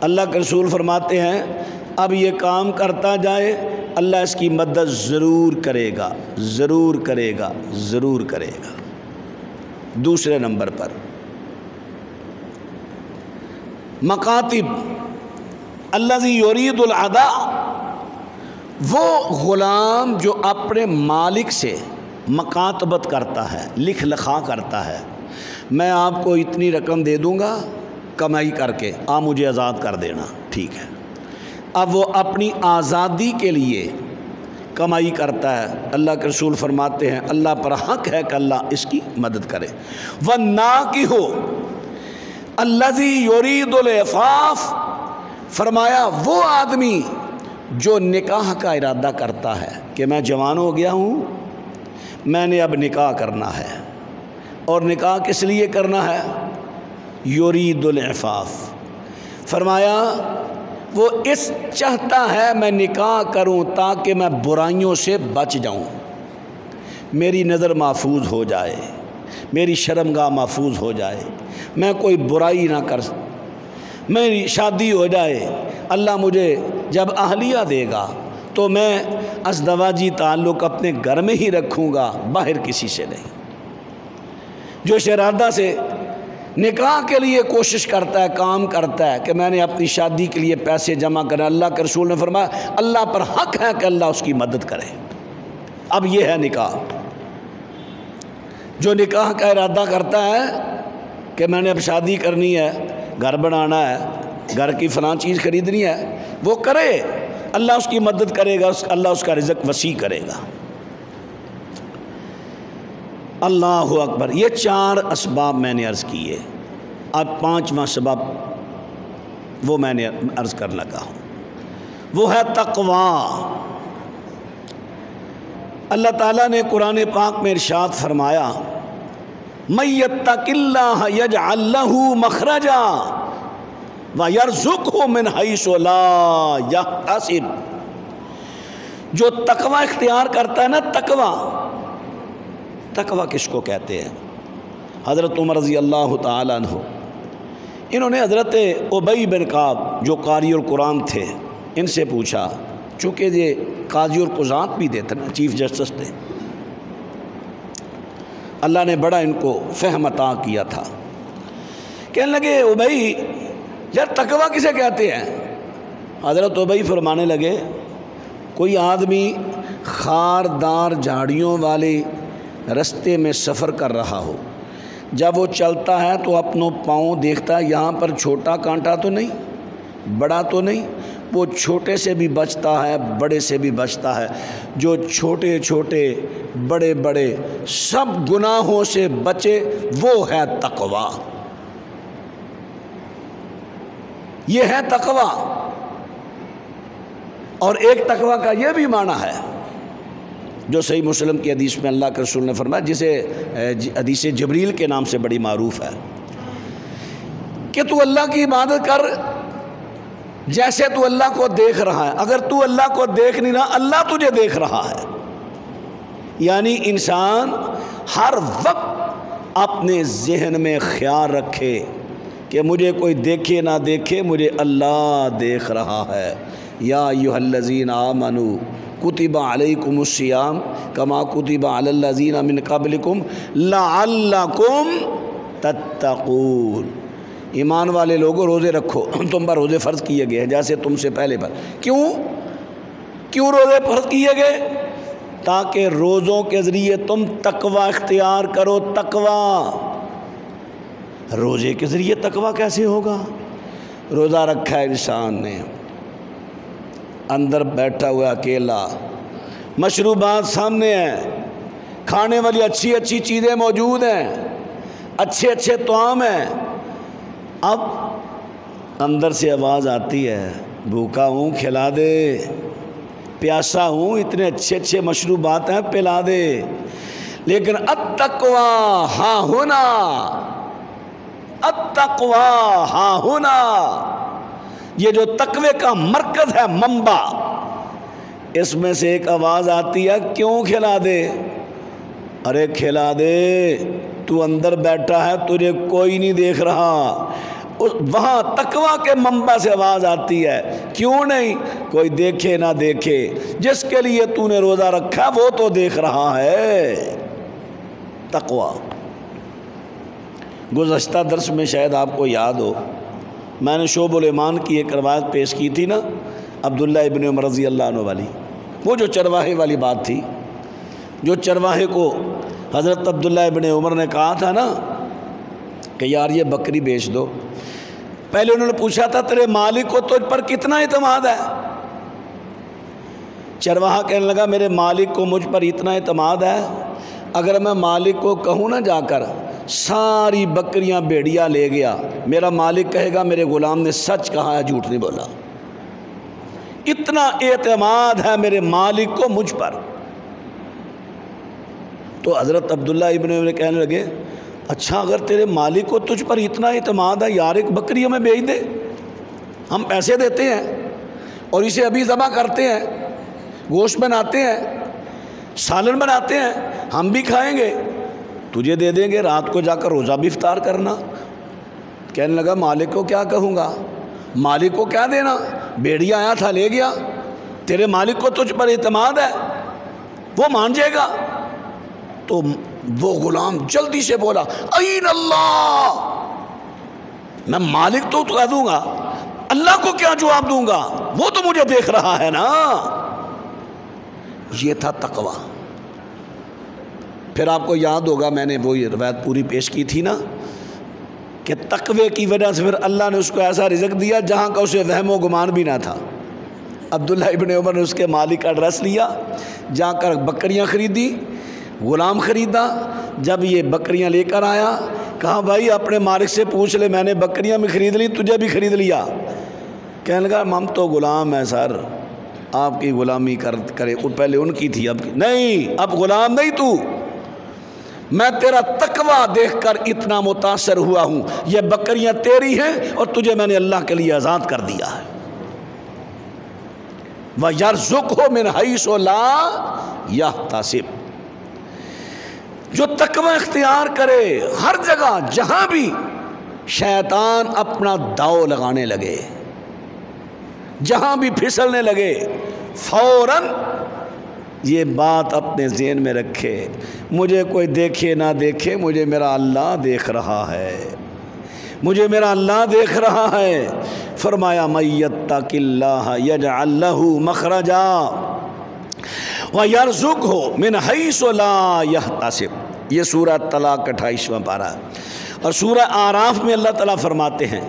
اللہ کے رسول فرماتے ہیں اب یہ کام کرتا جائے، اللہ اس کی مدد ضرور کرے گا، ضرور کرے گا، ضرور کرے گا۔ دوسرے نمبر پر مکاتب الذی یرید العداء، وہ غلام جو اپنے مالک سے مکاتبت کرتا ہے، لکھ لکھا کرتا ہے، میں آپ کو اتنی رقم دے دوں گا کمائی کر کے، آپ مجھے آزاد کر دینا، ٹھیک ہے۔ اب وہ اپنی آزادی کے لیے کمائی کرتا ہے، اللہ کے رسول فرماتے ہیں اللہ پر حق ہے کہ اللہ اس کی مدد کرے۔ وَالنَّاكِحُ الَّذِي يُرِيدُ الْعِفَافَ، فرمایا وہ آدمی جو نکاح کا ارادہ کرتا ہے کہ میں جوان ہو گیا ہوں، میں نے اب نکاح کرنا ہے، اور نکاح کس لیے کرنا ہے؟ یرید العفاف، فرمایا وہ اس چاہتا ہے میں نکاح کروں تاکہ میں برائیوں سے بچ جاؤں، میری نظر محفوظ ہو جائے، میری شرمگاہ محفوظ ہو جائے، میں کوئی برائی نہ کر، میری شادی ہو جائے، اللہ مجھے جب اہلیہ دے گا تو میں ازدواجی تعلق اپنے گھر میں ہی رکھوں گا، باہر کسی سے نہیں۔ جو اس ارادہ سے نکاح کے لیے کوشش کرتا ہے، کام کرتا ہے کہ میں نے اپنی شادی کے لیے پیسے جمع کرنا، اللہ کے رسول نے فرمایا اللہ پر حق ہے کہ اللہ اس کی مدد کرے۔ اب یہ ہے نکاح، جو نکاح کا ارادہ کرتا ہے کہ میں نے اب شادی کرنی ہے، گھر بنانا ہے، گھر کی فلاں چیز خریدنی ہے، وہ کرے، اللہ اس کی مدد کرے گا، اللہ اس کا رزق وسیع کرے گا۔ اللہ اکبر۔ یہ 4 اسباب میں نے عرض کیے، اب 5واں سبب وہ میں نے عرض کر لگا ہوں، وہ ہے تقوی۔ اللہ تعالیٰ نے قرآن پاک میں ارشاد فرمایا مَن یتق اللہ یجعل لہ مخرجا وَيَرْزُقْهُ مِنْ حَيْثُ لَا يَحْتَسِبُ، جو تقوی اختیار کرتا ہے نا، تقوی کس کو کہتے ہیں؟ حضرت عمر رضی اللہ تعالیٰ عنہ، انہوں نے حضرت ابی بن کعب جو قاری القرآن تھے ان سے پوچھا، چونکہ یہ قاضی القضات بھی تھے نا، چیف جسٹس تھے، اللہ نے بڑا ان کو فہم عطا کیا تھا، کہنے لگے ابی یار تقوی کسے کہتے ہیں؟ حضرت ابی فرمانے لگے کوئی آدمی خاردار جھاڑیوں والے رستے میں سفر کر رہا ہو، جب وہ چلتا ہے تو اپنوں پاؤں دیکھتا ہے یہاں پر چھوٹا کانٹا تو نہیں، بڑا تو نہیں، وہ چھوٹے سے بھی بچتا ہے، بڑے سے بھی بچتا ہے۔ جو چھوٹے چھوٹے بڑے بڑے سب گناہوں سے بچے، وہ ہے تقویٰ۔ یہ ہے تقویٰ۔ اور ایک تقویٰ کا یہ بھی معنی ہے جو صحیح مسلم کی حدیث میں اللہ کے رسول نے فرمایا، جسے حدیث جبریل کے نام سے بڑی معروف ہے، کہ تو اللہ کی عبادت کر جیسے تو اللہ کو دیکھ رہا ہے۔ اگر تو اللہ کو دیکھ نہیں رہا، اللہ تجھے دیکھ رہا ہے۔ یعنی انسان ہر وقت اپنے ذہن میں خیال رکھے کہ مجھے کوئی دیکھے نہ دیکھے، مجھے اللہ دیکھ رہا ہے۔ یا ایھا الذین آمنوا کتب علیکم الصیام کما کتب علی الذین من قبلکم لعلکم تتقون۔ ایمان والے لوگوں روزے رکھو، تم پر روزے فرض کیے گئے ہیں جیسے تم سے پہلے پر۔ کیوں روزے فرض کیے گئے؟ تاکہ روزوں کے ذریعے تم تقویٰ اختیار کرو۔ تقویٰ، روزے کے ذریعے تقویٰ کیسے ہوگا؟ روزہ رکھا ہے انسان نے، اندر بیٹھا ہوا اکیلا، مشروبات سامنے ہیں، کھانے والی اچھی اچھی چیزیں موجود ہیں، اچھے اچھے طعام ہیں، اب اندر سے آواز آتی ہے بھوکا ہوں کھلا دے، پیاسا ہوں اتنے اچھے اچھے مشروبات ہیں پلا دے۔ لیکن التقویٰ ہاں ہونا، التقویٰ ہاں ہونا، یہ جو تقوی کا مرکز ہے، منبع، اس میں سے ایک آواز آتی ہے کیوں کھلا دے؟ ارے کھلا دے، تو اندر بیٹھا ہے، تجھے کوئی نہیں دیکھ رہا۔ وہاں تقویٰ کے منبع سے آواز آتی ہے کیوں نہیں؟ کوئی دیکھے نہ دیکھے، جس کے لیے تو نے روزہ رکھا وہ تو دیکھ رہا ہے۔ تقویٰ۔ گزشتہ درس میں شاید آپ کو یاد ہو، میں نے شعب الایمان کی ایک روایت پیش کی تھی نا، عبداللہ ابن عمر رضی اللہ عنہ والی، وہ جو چرواہے والی بات تھی، جو چرواہے کو حضرت عبداللہ ابن عمر نے کہا تھا نا کہ یار یہ بکری بیچ دو۔ پہلے انہوں نے پوچھا تھا تیرے مالک کو تجھ پر کتنا اعتماد ہے؟ چرواہا کہنے لگا میرے مالک کو مجھ پر اتنا اعتماد ہے، اگر میں مالک کو کہوں نہ جا کر ساری بکریاں بھیڑیا لے گیا، میرا مالک کہے گا میرے غلام نے سچ کہا ہے، جھوٹ نہیں بولا۔ اتنا اعتماد ہے میرے مالک کو مجھ پر۔ تو حضرت عبداللہ ابن عمر کہنے لگے اچھا اگر تیرے مالک کو تجھ پر اتنا اعتماد ہے، یار ایک بکری ہمیں بیچ دے، ہم پیسے دیتے ہیں اور اسے ابھی ذبح کرتے ہیں، گوشت بناتے ہیں، سالن بناتے ہیں، ہم بھی کھائیں گے، تجھے دے دیں گے، رات کو جا کر روزہ بھی افطار کرنا۔ کہنے لگا مالک کو کیا کہوں گا، مالک کو کیا دینا، بھیڑیا آیا تھا لے گیا، تیرے مالک کو تجھ پر اعتماد ہے، وہ مان جائے گا۔ تو وہ غلام جلدی سے بولا این اللہ، میں مالک تو کہہ دوں گا، اللہ کو کیا جواب دوں گا، وہ تو مجھے دیکھ رہا ہے نا۔ یہ تھا تقویٰ۔ پھر آپ کو یاد ہوگا میں نے وہ روایت پوری پیش کی تھی نا کہ تقوی کی وجہ سے پھر اللہ نے اس کو ایسا رزق دیا جہاں کا اسے وہم و گمان بھی نہ تھا۔ عبداللہ ابن عمر نے اس کے مالک کا ایڈریس لیا، جا کر بکریاں خریدی، غلام خریدا، جب یہ بکریاں لے کر آیا کہا بھائی اپنے مالک سے پوچھ لے، میں نے بکریاں بھی خرید لی، تجھے بھی خرید لیا۔ کہنے لگا ہم تو غلام ہیں سر، آپ کی غلامی کرے، پہلے ان کی تھی، اب نہیں، اب غلام نہیں تو، میں تیرا تقویٰ دیکھ کر اتنا متاثر ہوا ہوں، یہ بکریاں تیری ہیں اور تجھے میں نے اللہ کے لیے آزاد کر دیا ہے۔ وَيَرْزُقْهُ مِنْ حَيْثُ لَا يَحْتَسِبُ، جو تقویٰ اختیار کرے ہر جگہ جہاں بھی شیطان اپنا داؤ لگانے لگے، جہاں بھی پھسلنے لگے، فوراً یہ بات اپنے ذہن میں رکھے، مجھے کوئی دیکھے نہ دیکھے، مجھے میرا اللہ دیکھ رہا ہے، مجھے میرا اللہ دیکھ رہا ہے۔ فرمایا مَن یتق اللہ یجعل لہ مخرجا وَيَرْزُقْهُ مِنْ حَيْثُ لَا يَحْتَسِبُ، یہ سورہ طلاق 28واں پارہ ہے۔ اور سورہ اعراف میں اللہ تعالیٰ فرماتے ہیں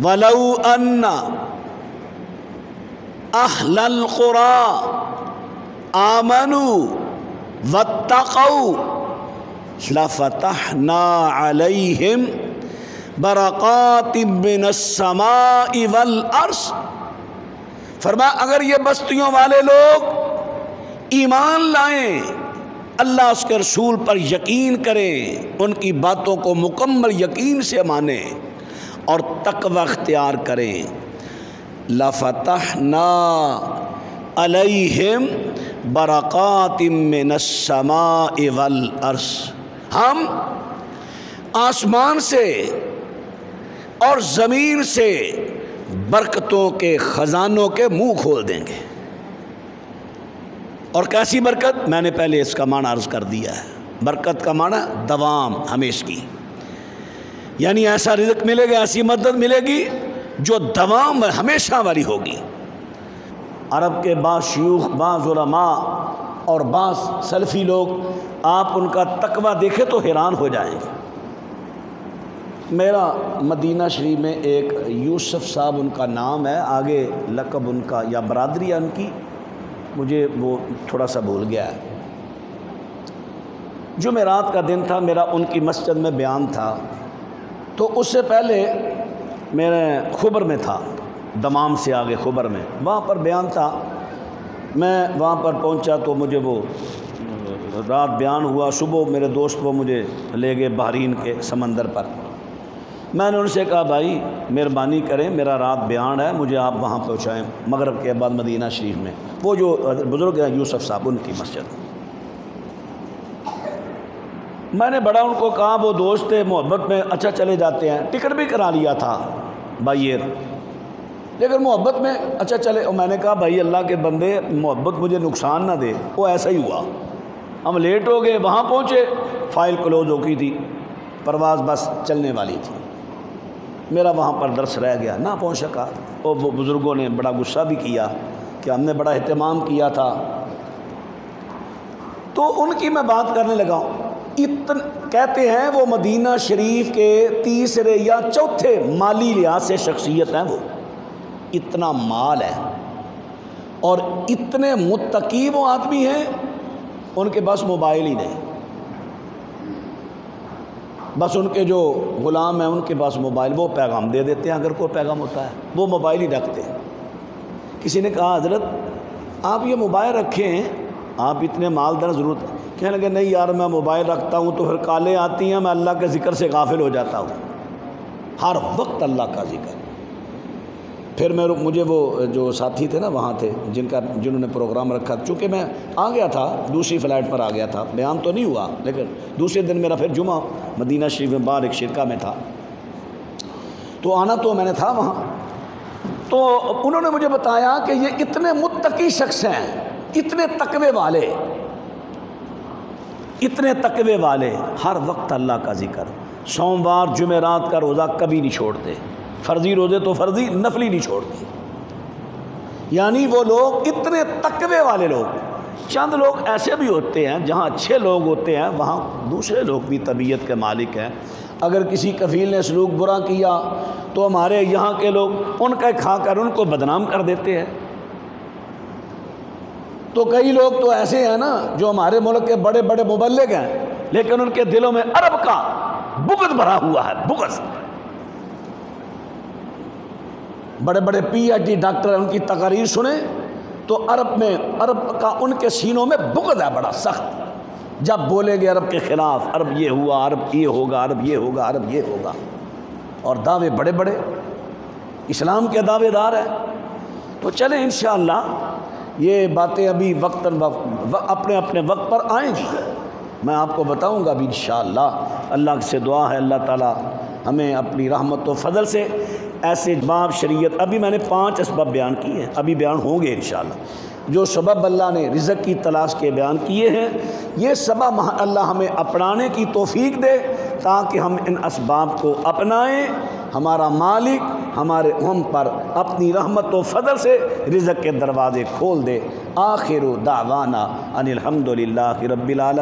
وَلَوْ أَنَّ اہل القری آمنوا واتقوا لفتحنا علیہم برکات من السماء والارض۔ فرمایا اگر یہ بستیوں والے لوگ ایمان لائیں، اللہ اس کے رسول پر یقین کریں، ان کی باتوں کو مکمل یقین سے مانیں اور تقوی اختیار کریں، لفتحنا علیہم برکات من السماء والارض، ہم آسمان سے اور زمین سے برکتوں کے خزانوں کے منہ کھول دیں گے۔ اور کیسی برکت؟ میں نے پہلے اس کا معنی عرض کر دیا ہے۔ برکت کا معنی دوام، ہمیشگی، یعنی ایسا رزق ملے گا، ایسی مدد ملے گی جو دوام ہمیشہ والی ہوگی۔ عرب کے بعض شیوخ، بعض علماء اور بعض سلفی لوگ، آپ ان کا تقوی دیکھیں تو حیران ہو جائیں گے۔ میرا مدینہ شریف میں ایک یوسف صاحب ان کا نام ہے، آگے لقب ان کا یا برادری ہے ان کی، مجھے وہ تھوڑا سا بھول گیا ہے۔ جمعرات کا دن تھا، میرا ان کی مسجد میں بیان تھا، تو اس سے پہلے میرے خبر میں تھا، دمام سے آگے خبر میں، وہاں پر بیان تھا۔ میں وہاں پر پہنچا تو مجھے وہ رات بیان ہوا، صبح میرے دوست وہ مجھے لے گئے بحرین کے سمندر پر۔ میں نے ان سے کہا بھائی مہربانی کریں، میرا رات بیان ہے، مجھے آپ وہاں پہنچائیں، مغرب کے بعد مدینہ شریف میں، وہ جو بزرگ ہیں یوسف صاحب، ان کی مسجد۔ میں نے بڑا ان کو کہا، وہ دوست تھے محبت میں، اچھا چلے جاتے ہیں، ٹکٹ بھی کرا لیا تھا بائی ایئر، لیکن محبت میں اچھا چلے۔ اور میں نے کہا بھائی اللہ کے بندے، محبت مجھے نقصان نہ دے۔ وہ ایسا ہی ہوا، ہم لیٹ ہو گئے، وہاں پہنچے فائل کلوز ہو گئی تھی، پرواز بس چلنے والی تھی، میرا وہاں پر درس رہ گیا، نہ پہنچ سکا۔ اور وہ بزرگوں نے بڑا غصہ بھی کیا کہ ہم نے بڑا اہتمام کیا تھا۔ تو ان کی میں بات کرنے لگا، کہتے ہیں وہ مدینہ شریف کے تیسرے یا چوتھے مالی لحاظ سے شخصیت ہیں، وہ اتنا مال ہے اور اتنے متقی وہ آدمی ہیں، ان کے پاس موبائل ہی نہیں، بس ان کے جو غلام ہیں ان کے پاس موبائل، وہ پیغام دے دیتے ہیں اگر کوئی پیغام ہوتا ہے، وہ موبائل ہی رکھتے ہیں۔ کسی نے کہا حضرت آپ یہ موبائل رکھیں، آپ اتنے مالدار ضرورت، کہنے لگے نہیں یار میں موبائل رکھتا ہوں تو پھر کالیں آتی ہیں، میں اللہ کے ذکر سے غافل ہو جاتا ہوں، ہر وقت اللہ کا ذکر۔ پھر مجھے وہ جو ساتھی تھے نا وہاں تھے جنہوں نے پروگرام رکھا، چونکہ میں آ گیا تھا، دوسری فلائٹ پر آ گیا تھا، بیان تو نہیں ہوا، لیکن دوسرے دن میرا پھر جمعہ مدینہ شریف میں باہر ایک شرکہ میں تھا، تو آنا تو میں نے تھا وہاں۔ تو انہوں نے مجھے بتایا کہ یہ اتنے متقی شخص ہیں، اتنے تقوی والے، اتنے تقوی والے، ہر وقت اللہ کا ذکر، سوموار جمعرات کا روزہ کبھی نہیں چھوڑتے، فرضی روزے تو فرضی، نفلی نہیں چھوڑتے، یعنی وہ لوگ اتنے تقوی والے لوگ۔ چند لوگ ایسے بھی ہوتے ہیں جہاں اچھے لوگ ہوتے ہیں وہاں دوسرے لوگ بھی طبیعت کے مالک ہیں، اگر کسی کفیل نے سلوک برا کیا تو ہمارے یہاں کے لوگ ان کا کھا کر ان کو بدنام کر دیتے ہیں۔ تو کئی لوگ تو ایسے ہیں نا جو ہمارے ملک کے بڑے بڑے مبلغ ہیں، لیکن ان کے دلوں میں عرب کا بغض بھرا ہوا ہے، بغض۔ بڑے بڑے پی ایچ ڈی ڈاکٹر ہیں، ان کی تقاریر سنیں تو عرب کا ان کے سینوں میں بغض ہے بڑا سخت، جب بولیں گے عرب کے خلاف، عرب یہ ہوا، عرب یہ ہوگا، عرب یہ ہوگا، عرب یہ ہوگا، اور دعوے بڑے بڑے اسلام کے دعوے دار ہیں۔ تو چلیں انشاءاللہ یہ باتیں ابھی وقتاً اپنے اپنے وقت پر آئیں گی، میں آپ کو بتاؤں گا ابھی انشاءاللہ۔ اللہ سے دعا ہے اللہ تعالی ہمیں اپنی رحمت و فضل سے ایسے اسباب شریعت، ابھی میں نے 5 اسباب بیان کیے ہیں، ابھی بیان ہوں گے انشاءاللہ، جو سبب اللہ نے رزق کی تلاش کے بیان کیے ہیں، یہ سبب اللہ ہمیں اپنانے کی توفیق دے تاکہ ہم ان اسباب کو اپنائیں، ہمارا مالک ہم پر اپنی رحمت و فضل سے رزق کے دروازے کھول دے۔ آخر دعوانا ان الحمد للہ رب العالمین۔